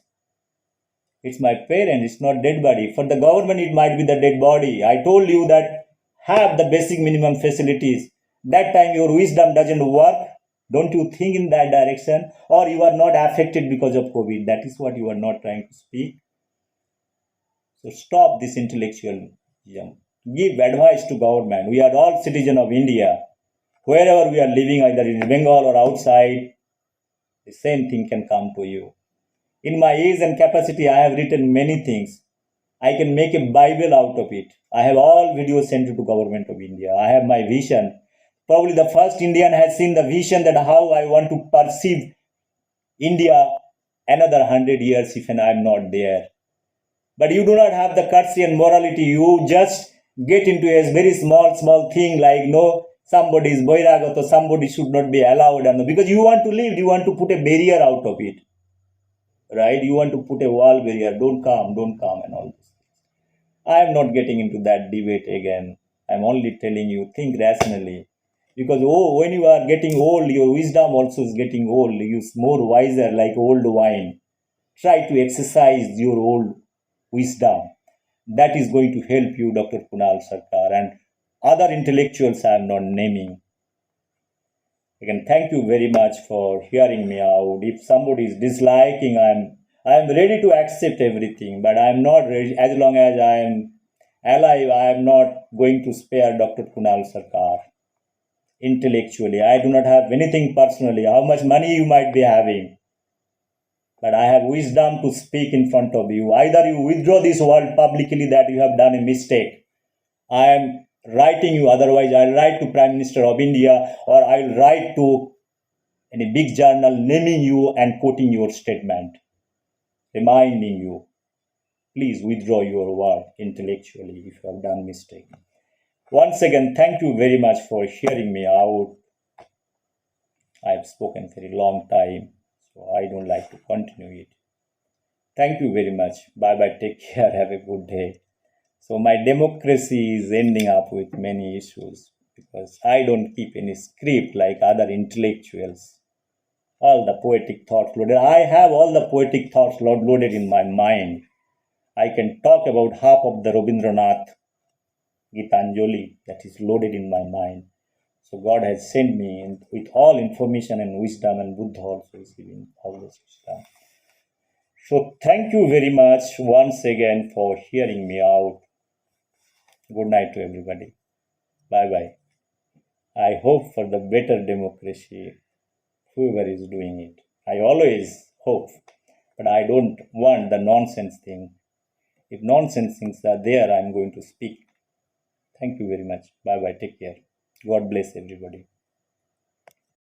It's my parent, it's not dead body. For the government, it might be the dead body. I told you that have the basic minimum facilities. That time your wisdom doesn't work. Don't you think in that direction? Or you are not affected because of COVID. That is what you are not trying to speak. So stop this intellectualism. Give advice to government. We are all citizens of India. Wherever we are living, either in Bengal or outside, the same thing can come to you. In my age and capacity, I have written many things. I can make a Bible out of it. I have all videos sent to government of India. I have my vision. Probably the first Indian has seen the vision that how I want to perceive India another 100 years if I am not there. But you do not have the courtesy and morality. You just get into a very small thing like no, somebody is Boiragato, somebody should not be allowed. And because you want to live, you want to put a barrier out of it. Right? You want to put a wall barrier. Don't come, and all this. I am not getting into that debate again. I'm only telling you, think rationally. Because when you are getting old, your wisdom also is getting old. You're more wiser like old wine. Try to exercise your old wisdom. That is going to help you, Dr. Kunal Sarkar, and other intellectuals I am not naming. Again, thank you very much for hearing me out. If somebody is disliking, I am ready to accept everything, but I am not ready. As long as I am alive, I am not going to spare Dr. Kunal Sarkar intellectually. I do not have anything personally. How much money you might be having, but I have wisdom to speak in front of you. Either you withdraw this word publicly that you have done a mistake. I am writing you, otherwise I'll write to Prime Minister of India or I'll write to any big journal naming you and quoting your statement, reminding you, please withdraw your word intellectually if you have done mistake. Once again, thank you very much for hearing me out. I have spoken for a long time, so I don't like to continue it. Thank you very much. Bye bye. Take care. Have a good day. So my democracy is ending up with many issues because I don't keep any script like other intellectuals. All the poetic thoughts loaded. I have all the poetic thoughts loaded in my mind. I can talk about half of the Rabindranath Gitanjali that is loaded in my mind. So God has sent me with all information and wisdom, and Buddha also is giving all this wisdom. So thank you very much once again for hearing me out. Good night to everybody. Bye bye. I hope for the better democracy, whoever is doing it. I always hope, but I don't want the nonsense thing. If nonsense things are there, I'm going to speak. Thank you very much. Bye bye. Take care. God bless everybody.